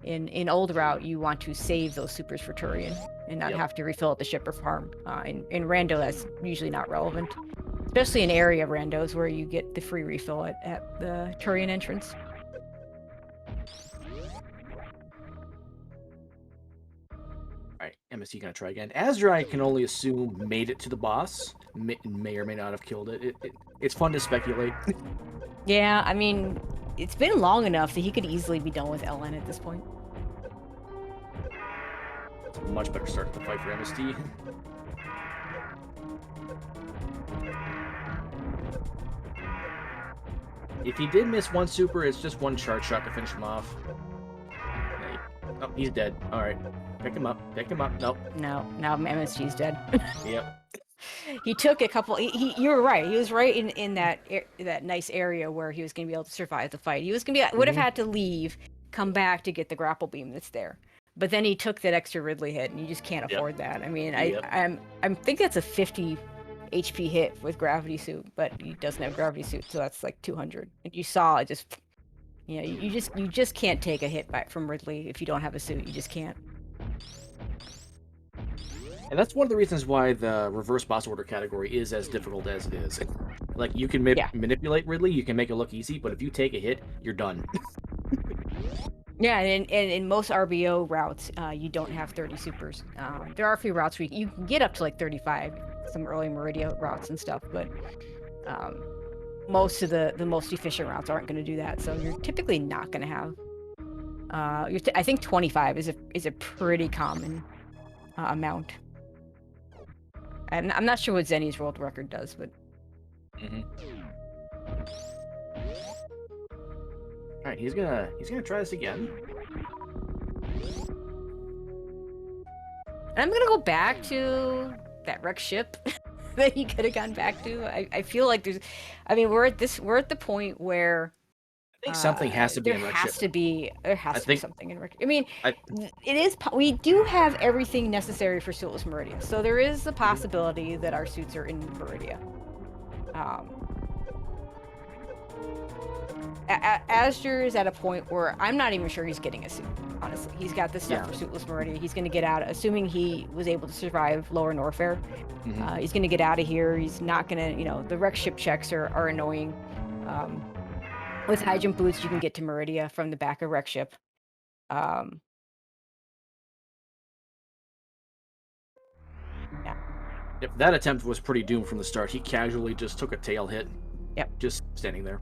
in old route you want to save those supers for Turian and not have to refill at the ship or farm. In rando, that's usually not relevant, especially in area randos where you get the free refill at the Turian entrance. Alright, MST gonna try again. Azder, I can only assume, made it to the boss. May or may not have killed it. It's fun to speculate. Yeah, I mean, it's been long enough that he could easily be done with LN at this point. It's a much better start to the fight for MST. If he did miss one super, it's just one charge shot to finish him off. Oh, he's dead. Alright. Pick him up. Pick him up. Nope. No, now MSG's dead. Yep. He took a couple. You were right. He was right in that nice area where he was going to be able to survive the fight. He was going to would have had to leave, come back to get the grapple beam that's there. But then he took that extra Ridley hit, and you just can't afford that. I mean, I think that's a 50 HP hit with gravity suit, but he doesn't have gravity suit, so that's like 200. And you saw it just, you just can't take a hit back from Ridley if you don't have a suit. You just can't. And that's one of the reasons why the reverse boss order category is as difficult as it is. Like, you can manipulate Ridley, you can make it look easy, but if you take a hit, you're done. Yeah, and in most RBO routes, you don't have 30 supers. There are a few routes where you can get up to like 35, some early Meridia routes and stuff, but most of the most efficient routes aren't going to do that, so you're typically not going to have. I think 25 is a pretty common amount. I'm not sure what Zenny's world record does, but. All right, he's gonna try this again. And I'm gonna go back to that wrecked ship that he could have gone back to. I feel like we're at the point where I think something has to be in wrecked ship. There has to be something in wrecked. I mean, it is. We do have everything necessary for suitless Meridia, so there is the possibility that our suits are in Meridia. Azder is at a point where I'm not even sure he's getting a suit, honestly. He's got this stuff for suitless Meridia. He's going to get out, assuming he was able to survive lower Norfair. He's going to get out of here. He's not going to, the wreck ship checks are annoying. With high jump boots, you can get to Meridia from the back of wreck ship. Yeah. If that attempt was pretty doomed from the start, he casually just took a tail hit. Yep. Just standing there.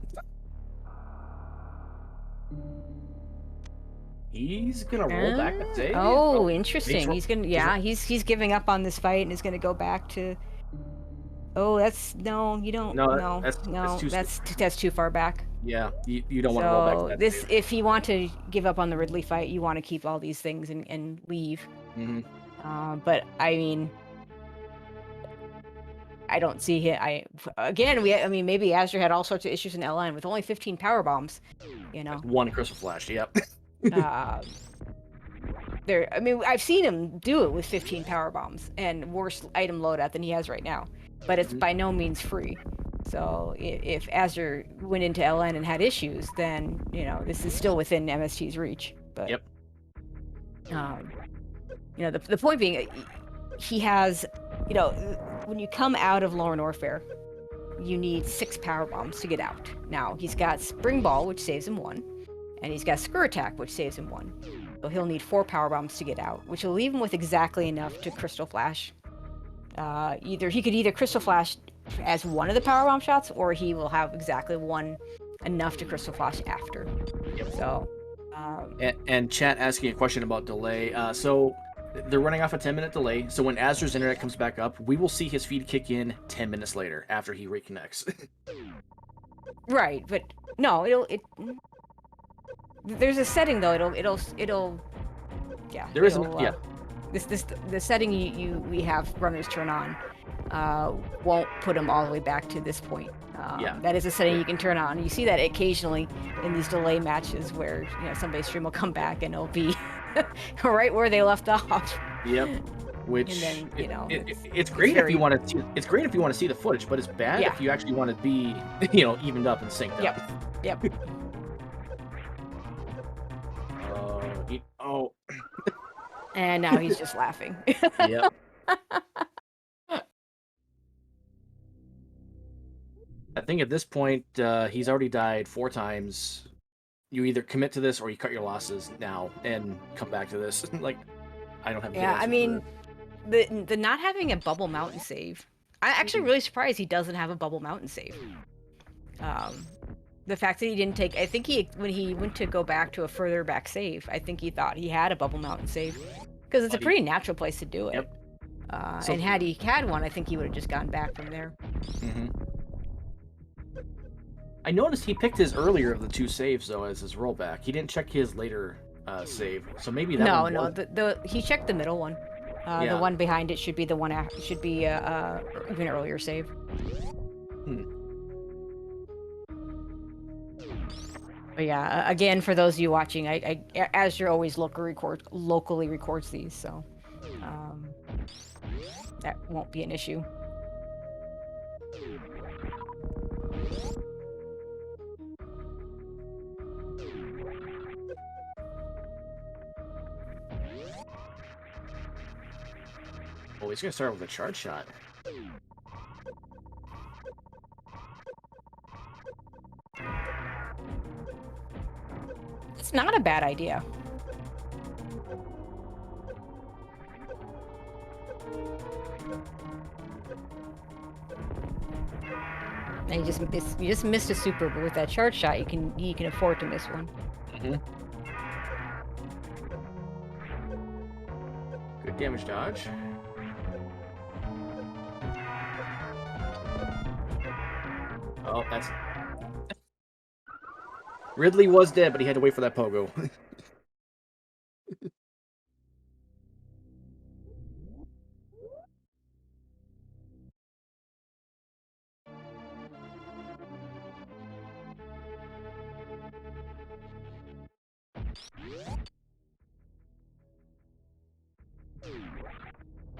He's gonna roll back the save. Oh, interesting. He's gonna, he's giving up on this fight and is gonna go back to. Oh, that's you don't. No, that's too far back. Yeah, you don't want to roll back to that. This, if you want to give up on the Ridley fight, you want to keep all these things and leave. But I mean, I don't see him. Maybe Azder had all sorts of issues in LN with only 15 power bombs. Like one crystal flash. Yep. I've seen him do it with 15 power bombs and worse item loadout than he has right now, but it's by no means free. So if Azder went into LN and had issues, then this is still within MST's reach. But the point being, he has, when you come out of Lower Norfair, you need 6 power bombs to get out. Now he's got Spring Ball, which saves him 1. And he's got Screw Attack, which saves him 1. So he'll need 4 power bombs to get out, which will leave him with exactly enough to Crystal Flash. He could either Crystal Flash as one of the power bomb shots, or he will have exactly enough to Crystal Flash after. Yep. So. And chat asking a question about delay. So they're running off a 10-minute delay. So when Azder's internet comes back up, we will see his feed kick in 10 minutes later after he reconnects. Right, but no, there's a setting though. It'll yeah, There isn't. Yeah. the setting we have runners turn on won't put them all the way back to this point. Yeah. That is a setting you can turn on. You see that occasionally in these delay matches where somebody's stream will come back and it'll be right where they left off. Yep. Which and then it's great if very... you want to. It's great if you want to see the footage, but it's bad Yeah. if you actually want to be evened up and synced Yep. up. Yep. Oh. And now he's just laughing. Yep. I think at this point he's already died 4 times. You either commit to this or you cut your losses now and come back to this. Like, I don't have. Yeah, I mean, the not having a bubble mountain save. I'm actually really surprised he doesn't have a bubble mountain save. The fact that he didn't take, I think when he went to go back to a further back save, I think he thought he had a bubble mountain save because it's a pretty natural place to do it. Yep. And had he had one, I think he would have just gone back from there. Mm-hmm. I noticed he picked his earlier of the 2 saves though as his rollback. He didn't check his later save, so maybe that. No. He checked the middle one. The one behind it should be the one. Should be even earlier save. But yeah, again, for those of you watching, I Azure always locally records these, so that won't be an issue. Oh, he's gonna start with a charge shot. It's not a bad idea. And you just missed a super, but with that charge shot, you can afford to miss one. Mm-hmm. Good damage dodge. Oh, that's... Ridley was dead, but he had to wait for that pogo.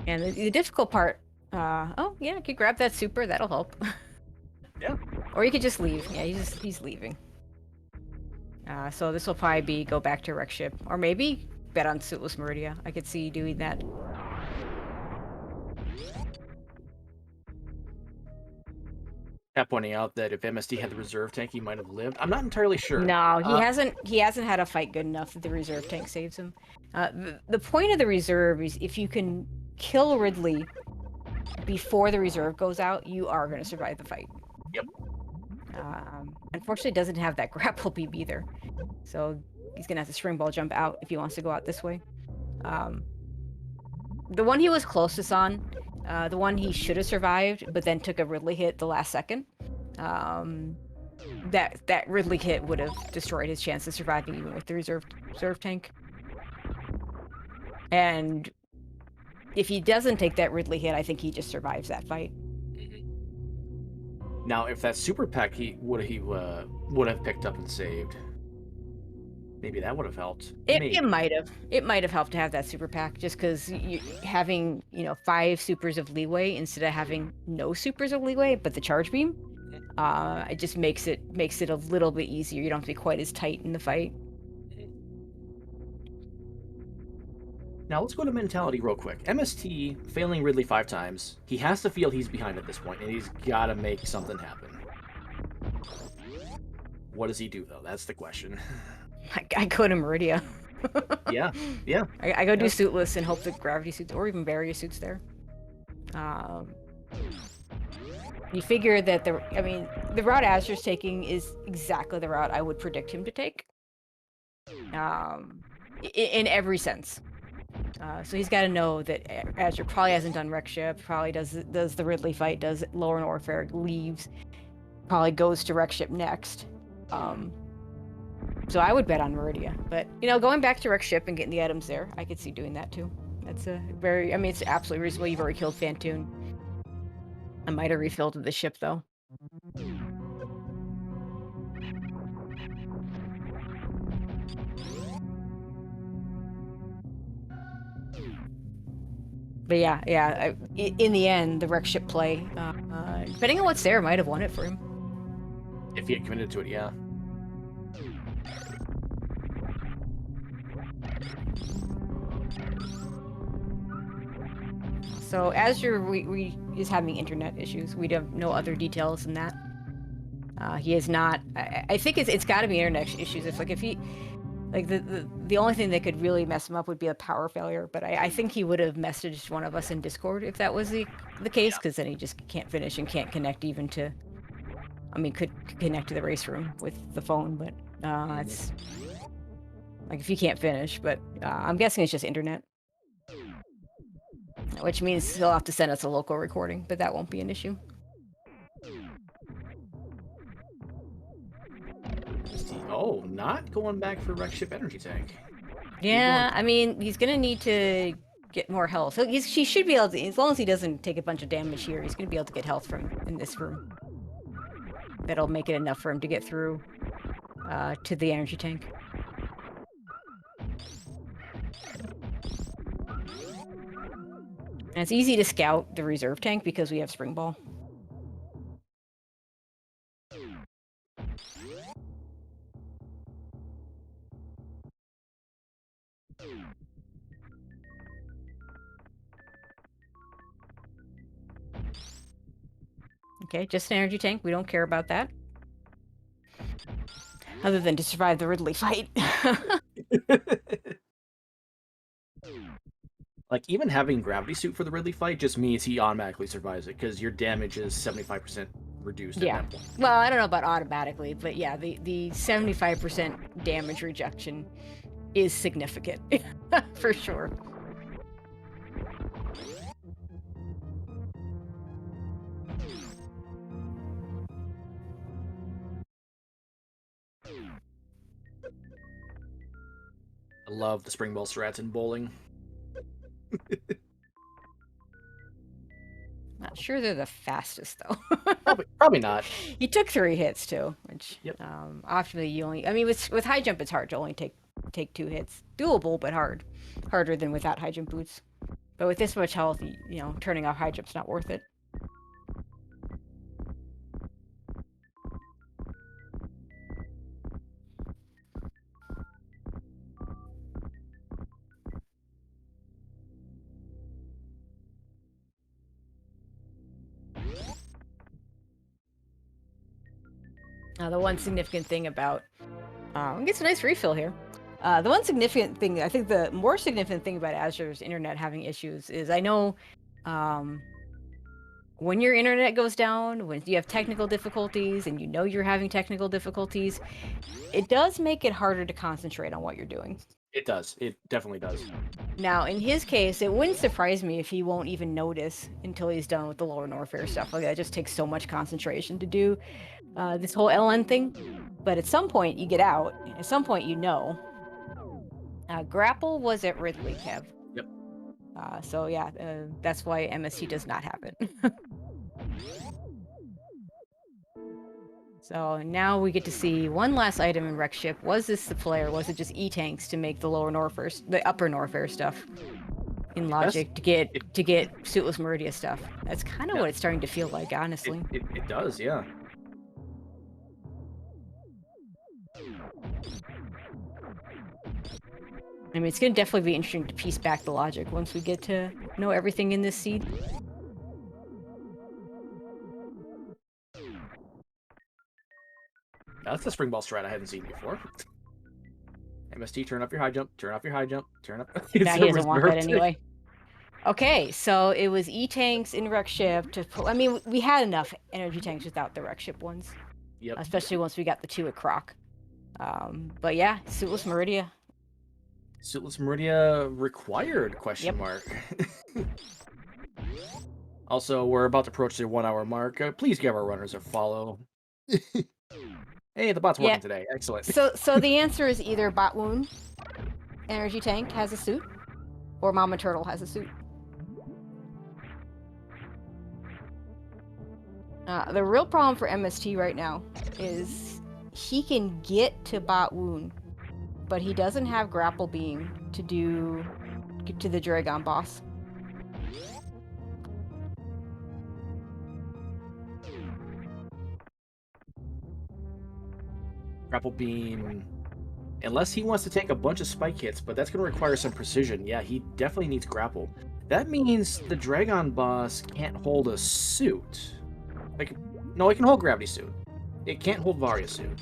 And the difficult part... oh, yeah, you could grab that super. That'll help. Yeah. Or you could just leave. Yeah, he's leaving. So this will probably be go back to wreck ship. Or maybe bet on Suitless Meridia. I could see you doing that. Pointing out that if MST had the reserve tank, he might have lived. I'm not entirely sure. No, he hasn't. He hasn't had a fight good enough that the reserve tank saves him. The point of the reserve is if you can kill Ridley before the reserve goes out, you are going to survive the fight. Yep. Unfortunately, it doesn't have that grapple beam either, so he's going to have to spring ball jump out if he wants to go out this way. The one he was closest on. The one he should have survived, but then took a Ridley hit the last second. That Ridley hit would have destroyed his chance of surviving even with the reserve tank. And if he doesn't take that Ridley hit, I think he just survives that fight. Now, if that super pack he would have picked up and saved, maybe that would have helped. It might have. It might have helped to have that super pack, just because having 5 supers of leeway instead of having no supers of leeway, but the charge beam, it just makes it a little bit easier. You don't have to be quite as tight in the fight. Now let's go to mentality real quick. MST failing Ridley 5 times. He has to feel he's behind at this point, and he's got to make something happen. What does he do though? That's the question. I go to Meridia. Yeah. I go do suitless and hope that gravity suits or even barrier suits there. You figure that the route Azur's taking is exactly the route I would predict him to take. In every sense. So he's got to know that Azure probably hasn't done wreck ship, probably does the Ridley fight, does Lower Warfare, leaves, probably goes to wreck ship next. So I would bet on Meridia. But, you know, going back to Wreck Ship and getting the items there, I could see doing that too. That's a very, I mean, it's absolutely reasonable. You've already killed Fantoon. I might have refilled the ship, though. But yeah, in the end, the Wreck Ship play, depending on what's there, might have won it for him. If he had committed to it, yeah. So Azure we is having internet issues. We have no other details than that. He is not. I think it's got to be internet issues. It's like if he, like the only thing that could really mess him up would be a power failure. But I think he would have messaged one of us in Discord if that was the case, because then he just can't finish and can't connect even to. I mean, could connect to the race room with the phone, but it's like if you can't finish. But I'm guessing it's just internet. Which means he'll have to send us a local recording, but that won't be an issue. Oh, not going back for Wreck Ship Energy Tank. Yeah, I mean, he's gonna need to get more health. So he should be able to, as long as he doesn't take a bunch of damage here, he's gonna be able to get health from in this room. That'll make it enough for him to get through to the energy tank. And it's easy to scout the reserve tank because we have Spring Ball. Okay, just an energy tank. We don't care about that. Other than to survive the Ridley fight. Like, even having Gravity Suit for the Ridley fight just means he automatically survives it, because your damage is 75% reduced at that point. Well, I don't know about automatically, but yeah, the 75% damage rejection is significant. For sure. I love the Spring Ball strats in bowling. Not sure they're the fastest though. Probably not. He took 3 hits too, which Yep. often you only. I mean, with high jump, it's hard to only take 2 hits. Doable, but harder than without high jump boots. But with this much health, you know, turning off high jump's not worth it. The one significant thing about gets a nice refill here. The one significant thing, I think the more significant thing about Azure's internet having issues is I know when your internet goes down, when you have technical difficulties and you know you're having technical difficulties, it does make it harder to concentrate on what you're doing. It does. It definitely does. Now, in his case, it wouldn't surprise me if he won't even notice until he's done with the lower Norfair stuff. Like, that just takes so much concentration to do this whole LN thing. But at some point, you get out. At some point, you know. Grapple was at Ridley, Kev. Yep. So, yeah, that's why MST does not happen. So now we get to see one last item in Wreck Ship. Was this the play, or was it just E-tanks to make the lower Norfair, the upper Norfair stuff in logic to get Suitless Meridia stuff? That's kind of what it's starting to feel like, honestly. It does, yeah. I mean, it's going to definitely be interesting to piece back the logic once we get to know everything in this seed. That's the Spring Ball strat I hadn't seen before. MST, turn up your high jump, turn off your high jump, turn up... Nah, he doesn't want that anyway. Okay, so it was E-tanks in Wreck Ship to pull... I mean, we had enough energy tanks without the Wreck Ship ones. Yep. Especially once we got the 2 at Croc. But yeah, Suitless Meridia. Suitless Meridia required, question mark. Also, we're about to approach the 1 hour mark. Please give our runners a follow. Hey, the bot's Yeah. working today. Excellent. So the answer is either Botwoon Energy Tank has a suit, or Mama Turtle has a suit. The real problem for MST right now is he can get to Botwoon, but he doesn't have Grapple Beam to get to the Dragon boss. Grapple Beam. Unless he wants to take a bunch of spike hits, but that's going to require some precision. Yeah, he definitely needs grapple. That means the Dragon boss can't hold a suit. Like, no, it can hold Gravity Suit. It can't hold Varia Suit.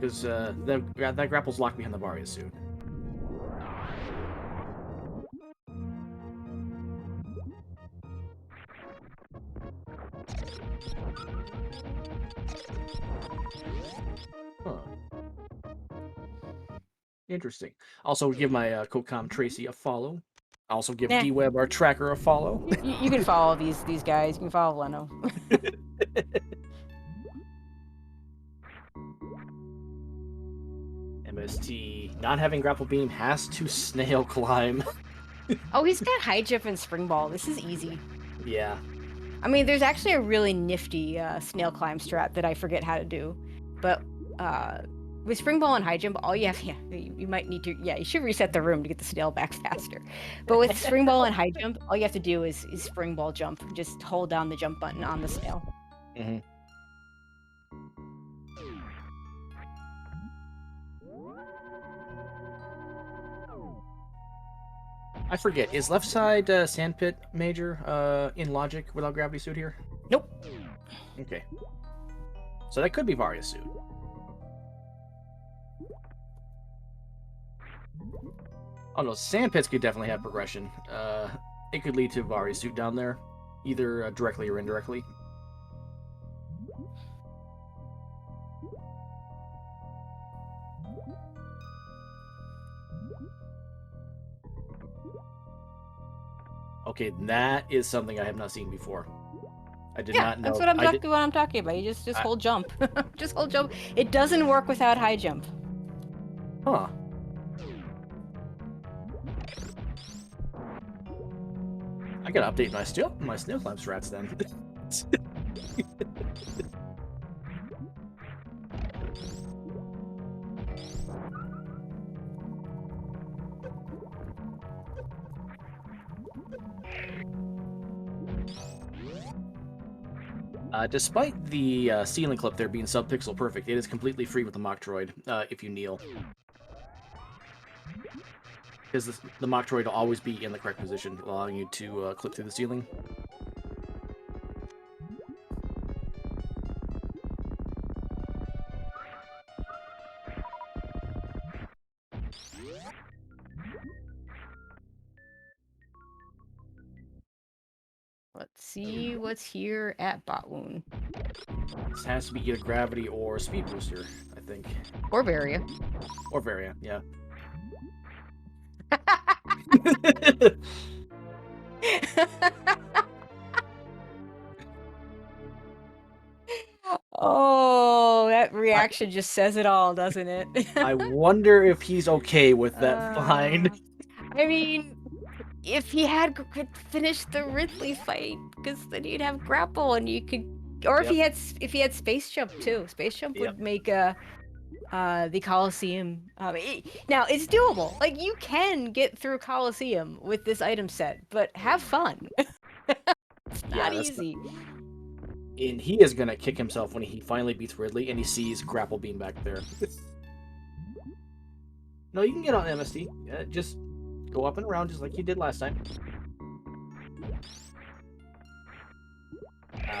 Because that grapple's locked behind the Varia Suit. Huh. Interesting. Also, give my CodeCom Tracy a follow. Also, give Nah. DWeb, our tracker, a follow. You can follow these guys. You can follow Leno. MST, not having Grapple Beam, has to snail climb. Oh, he's got High Jump and Spring Ball. This is easy. Yeah. I mean, there's actually a really nifty snail climb strat that I forget how to do. But with Spring Ball and High Jump, all you have, you might need to, you should reset the room to get the snail back faster. But with Spring Ball and High Jump, all you have to do is Spring Ball jump. Just hold down the jump button on the snail. Mm-hmm. I forget, is left side Sandpit Major in Logic without Gravity Suit here? Nope. Okay. So that could be Varia Suit. Oh no, Sandpits could definitely have progression. It could lead to Varia Suit down there, either directly or indirectly. Okay, that is something I have not seen before. I did not know. That's what I'm talking about. You just hold jump. Just hold jump. It doesn't work without High Jump. Huh. I gotta update my snail climb strats then. Despite the ceiling clip there being sub-pixel perfect, it is completely free with the Metroid if you kneel. Because the Metroid will always be in the correct position, allowing you to clip through the ceiling. Let's see what's here at Botwoon. This has to be either gravity or speed booster, I think. Or Varia. Or Varia, yeah. Oh, that reaction just says it all, doesn't it? I wonder if he's okay with that find. I mean, if he could finish the Ridley fight, because then you'd have grapple and you could, or if he had space jump too. Space jump would make the Coliseum. Now it's doable. Like, you can get through Coliseum with this item set, but have fun. It's not easy. And he is gonna kick himself when he finally beats Ridley and he sees Grapple Beam back there. No, you can get on MST. Just go up and around just like you did last time.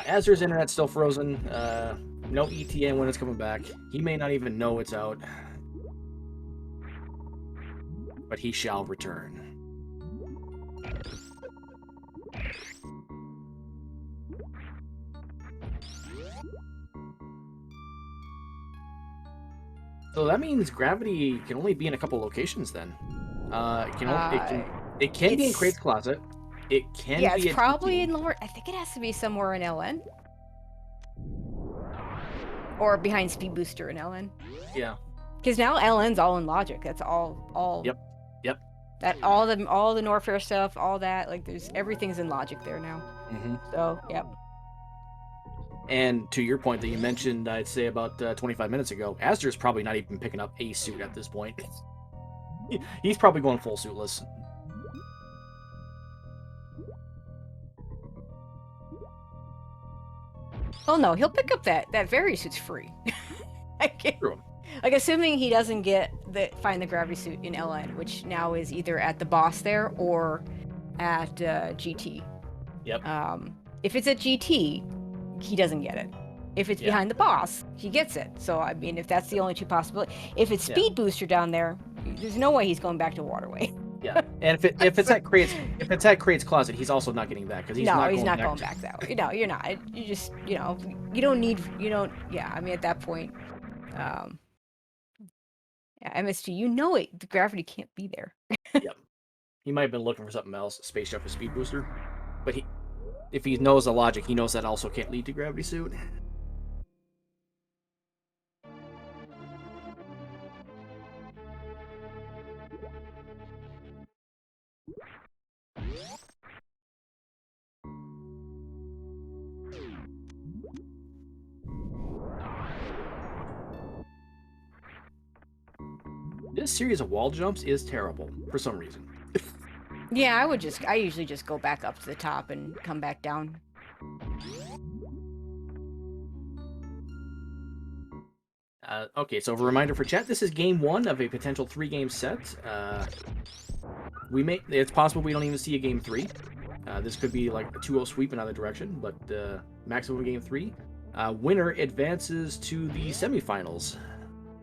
Azder's internet's still frozen. No ETA when it's coming back. He may not even know it's out. But he shall return. So that means gravity can only be in a couple locations then. It can be in Kraid's Closet. It can be. It's probably in lower. I think it has to be somewhere in LN. Or behind Speed Booster and LN. Yeah. Because now LN's all in logic. That's all. Yep. Yep. That all the Norfair stuff, all that, like everything's in logic there now. Mm-hmm. So yep. And to your point that you mentioned, I'd say about 25 minutes ago, Asder's probably not even picking up a suit at this point. He's probably going full suitless. Oh no, he'll pick up that Very suit's free. True. Like assuming he doesn't find the gravity suit in LN, which now is either at the boss there or at GT. Yep. If it's at GT, he doesn't get it. If it's behind the boss, he gets it. So I mean, if that's the only two possibilities, if it's Speed Booster down there, there's no way he's going back to Waterway. Yeah, and if it's at Crate's closet, he's also not getting that because he's not going back that way. No, you're not. You just you don't need. Yeah, I mean at that point, yeah, MST, the gravity can't be there. Yep. He might have been looking for something else, space jump with speed booster, but if he knows the logic, he knows that also can't lead to gravity suit. This series of wall jumps is terrible for some reason. Yeah, I usually just go back up to the top and come back down. Okay, so a reminder for chat, this is game 1 of a potential 3-game set. It's possible we don't even see a game 3. This could be like a 2-0 sweep in either direction, but maximum game 3. Winner advances to the semifinals.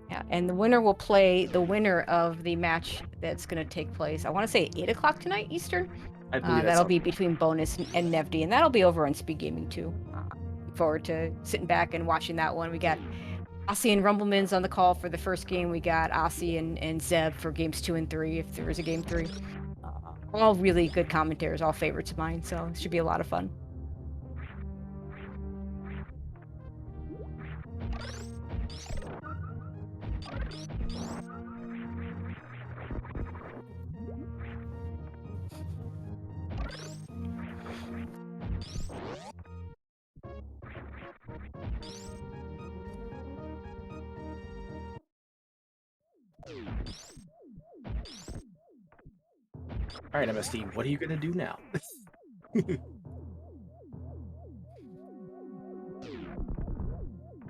Yeah, and the winner will play the winner of the match that's going to take place, I want to say 8 o'clock tonight, Eastern. I believe that'll be between Bonus and Nevdi, and that'll be over on SpeedGaming too. Look forward to sitting back and watching that one. We got Aussie and Rumblemans on the call for the first game. We got Aussie and Zeb for games 2 and 3, if there is a game 3. All really good commentators, all favorites of mine, so it should be a lot of fun. All right, MST, what are you going to do now?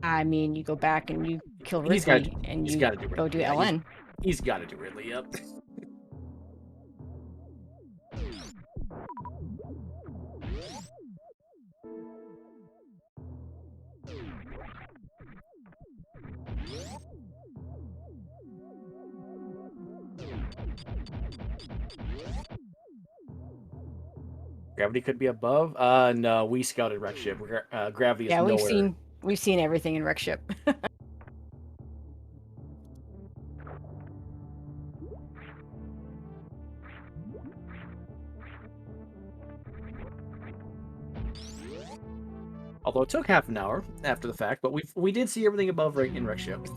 I mean, you go back and you kill Ridley, and you go do LN. He's got to do Ridley, yep. Gravity could be above. No, we scouted Wreck Ship. Gravity is nowhere. We've seen everything in Wreck Ship. Although it took half an hour after the fact, but we did see everything above in Wreck Ship.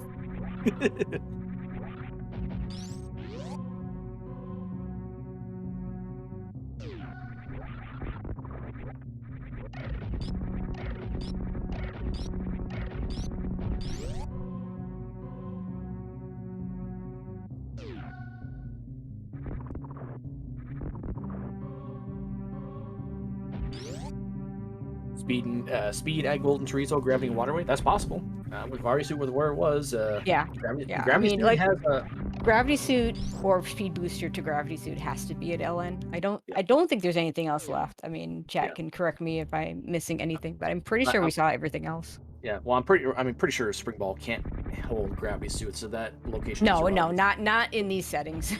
Speed, Egg, Golden Chorizo, Gravity, and Waterway. That's possible. With Gravity Suit with where it was. Gravity Suit has a Gravity Suit or Speed Booster to Gravity Suit has to be at LN. I don't think there's anything else left. I mean, chat can correct me if I'm missing anything, but I'm pretty sure we saw everything else. Yeah, well, I'm pretty sure Spring Ball can't hold Gravity Suit, so that location. No, not in these settings.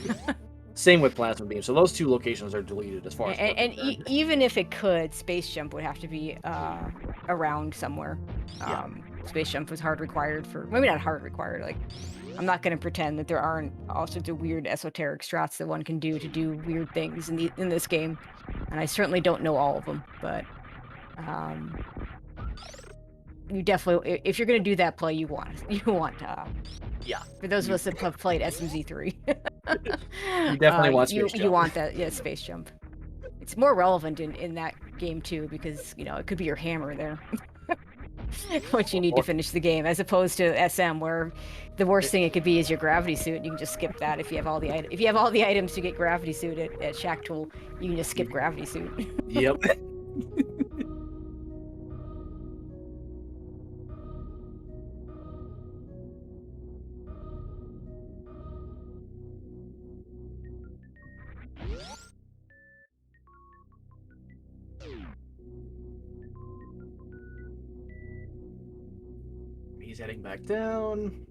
Same with Plasma Beam. So those two locations are deleted as far as. Even if it could, Space Jump would have to be around somewhere. Space Jump was hard required for. Maybe not hard required. Like, I'm not going to pretend that there aren't all sorts of weird esoteric strats that one can do to do weird things in this game, and I certainly don't know all of them. But you definitely, if you're gonna do that play, you want Yeah, for those of you, us that have played SMZ3, you definitely want you space jump. want that space jump. It's more relevant in that game too because it could be your hammer there, what you need to finish the game, as opposed to SM where the worst thing it could be is your gravity suit. And you can just skip that if you have all the items to get gravity suit at Shack Tool. You can just skip gravity suit. Yep. He's heading back down.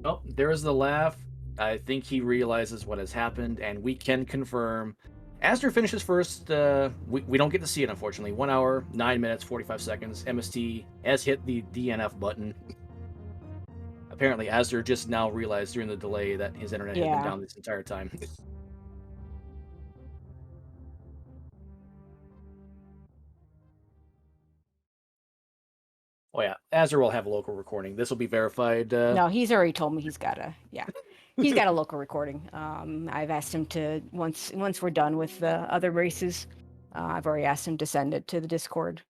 Oh, there's the laugh. I think he realizes what has happened, and we can confirm. Azder finishes first. We don't get to see it, unfortunately. 1 hour, 9 minutes, 45 seconds. MST has hit the DNF button. Apparently, Azder just now realized during the delay that his internet has been down this entire time. Oh yeah, Azure will have a local recording. This will be verified. No, he's already told me he's got a local recording. I've asked him to once we're done with the other races. I've already asked him to send it to the Discord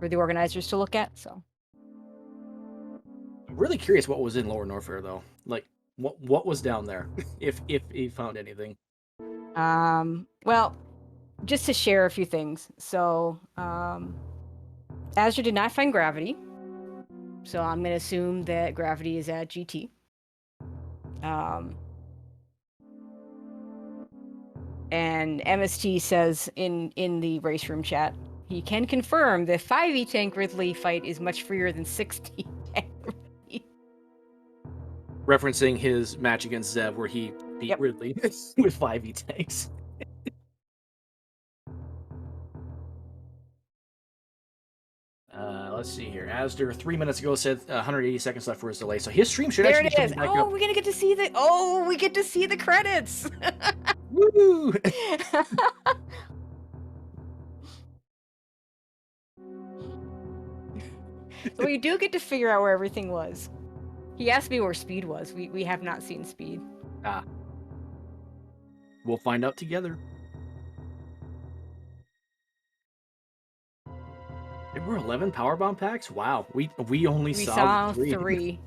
for the organizers to look at. So I'm really curious what was in Lower Norfair though. Like what was down there, if he found anything. Well, just to share a few things. So Azure did not find gravity. So I'm going to assume that gravity is at GT. And MST says in the race room chat, he can confirm the 5e tank Ridley fight is much freer than 6e tank Ridley. Referencing his match against Zev where he beat Ridley with 5e tanks. Let's see here. Azder 3 minutes ago said 180 seconds left for his delay, so his stream should There actually it be is. coming back up. We're gonna get to see we get to see the credits. Woo! So we do get to figure out where everything was. He asked me where Speed was. We have not seen Speed. We'll find out together. There were 11 powerbomb packs? Wow, we only saw 3.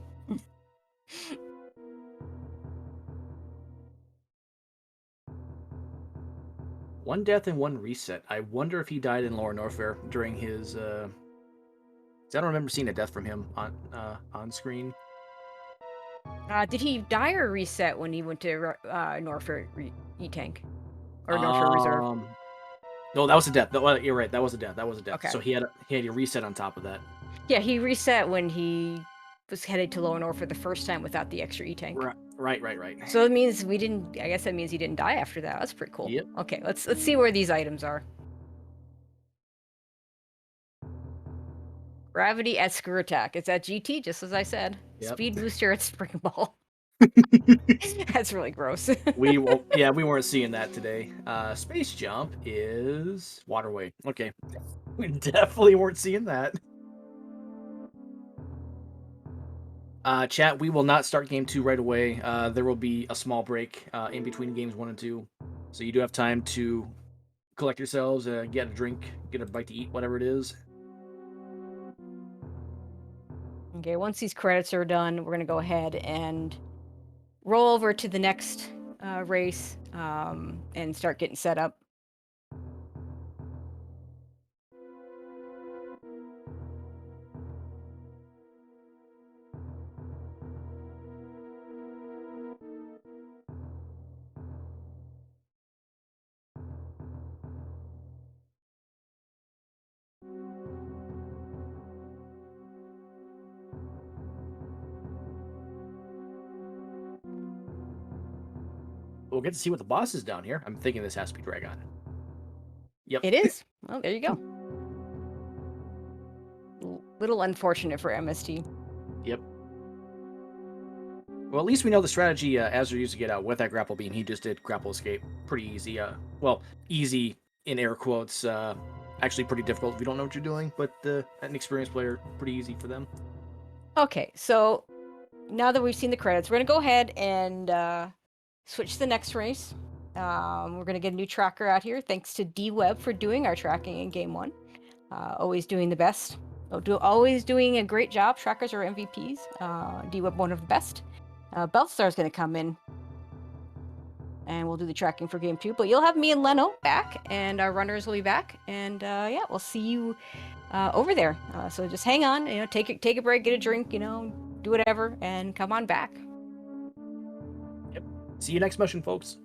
One death and one reset. I wonder if he died in Lower Norfair during his. I don't remember seeing a death from him on screen. Did he die or reset when he went to Norfair E-Tank? Or Norfair Reserve? No, that was a death. You're right. That was a death. Okay. So he had a reset on top of that. Yeah, he reset when he was headed to Lower Norfair the first time without the extra E-Tank. Right. So it means we didn't. I guess that means he didn't die after that. That's pretty cool. Yep. Okay, let's see where these items are. Gravity at Screw Attack. It's at GT, just as I said. Yep. Speed Booster at Spring Ball. That's really gross. we weren't seeing that today. Space Jump is Waterway. Okay. We definitely weren't seeing that. Chat, we will not start game 2 right away. There will be a small break in between games 1 and 2. So you do have time to collect yourselves, get a drink, get a bite to eat, whatever it is. Okay, once these credits are done, we're going to go ahead and roll over to the next race and start getting set up. We'll get to see what the boss is down here. I'm thinking this has to be Dragon. Yep. It is. Well, there you go. Little unfortunate for MST. Yep. Well, at least we know the strategy Azder used to get out with that grapple beam. He just did grapple escape pretty easy. Well, easy in air quotes. Actually, pretty difficult if you don't know what you're doing, but an experienced player, pretty easy for them. Okay, so now that we've seen the credits, we're gonna go ahead and switch to the next race. We're gonna get a new tracker out here. Thanks to D-Web for doing our tracking in Game 1. Always doing the best. Always doing a great job. Trackers are MVPs. D-Web one of the best. Bellstar's gonna come in and we'll do the tracking for Game 2. But you'll have me and Leno back, and our runners will be back. And yeah, we'll see you over there. So just hang on, take a break, get a drink, do whatever, and come on back. Yep. See you next mission, folks.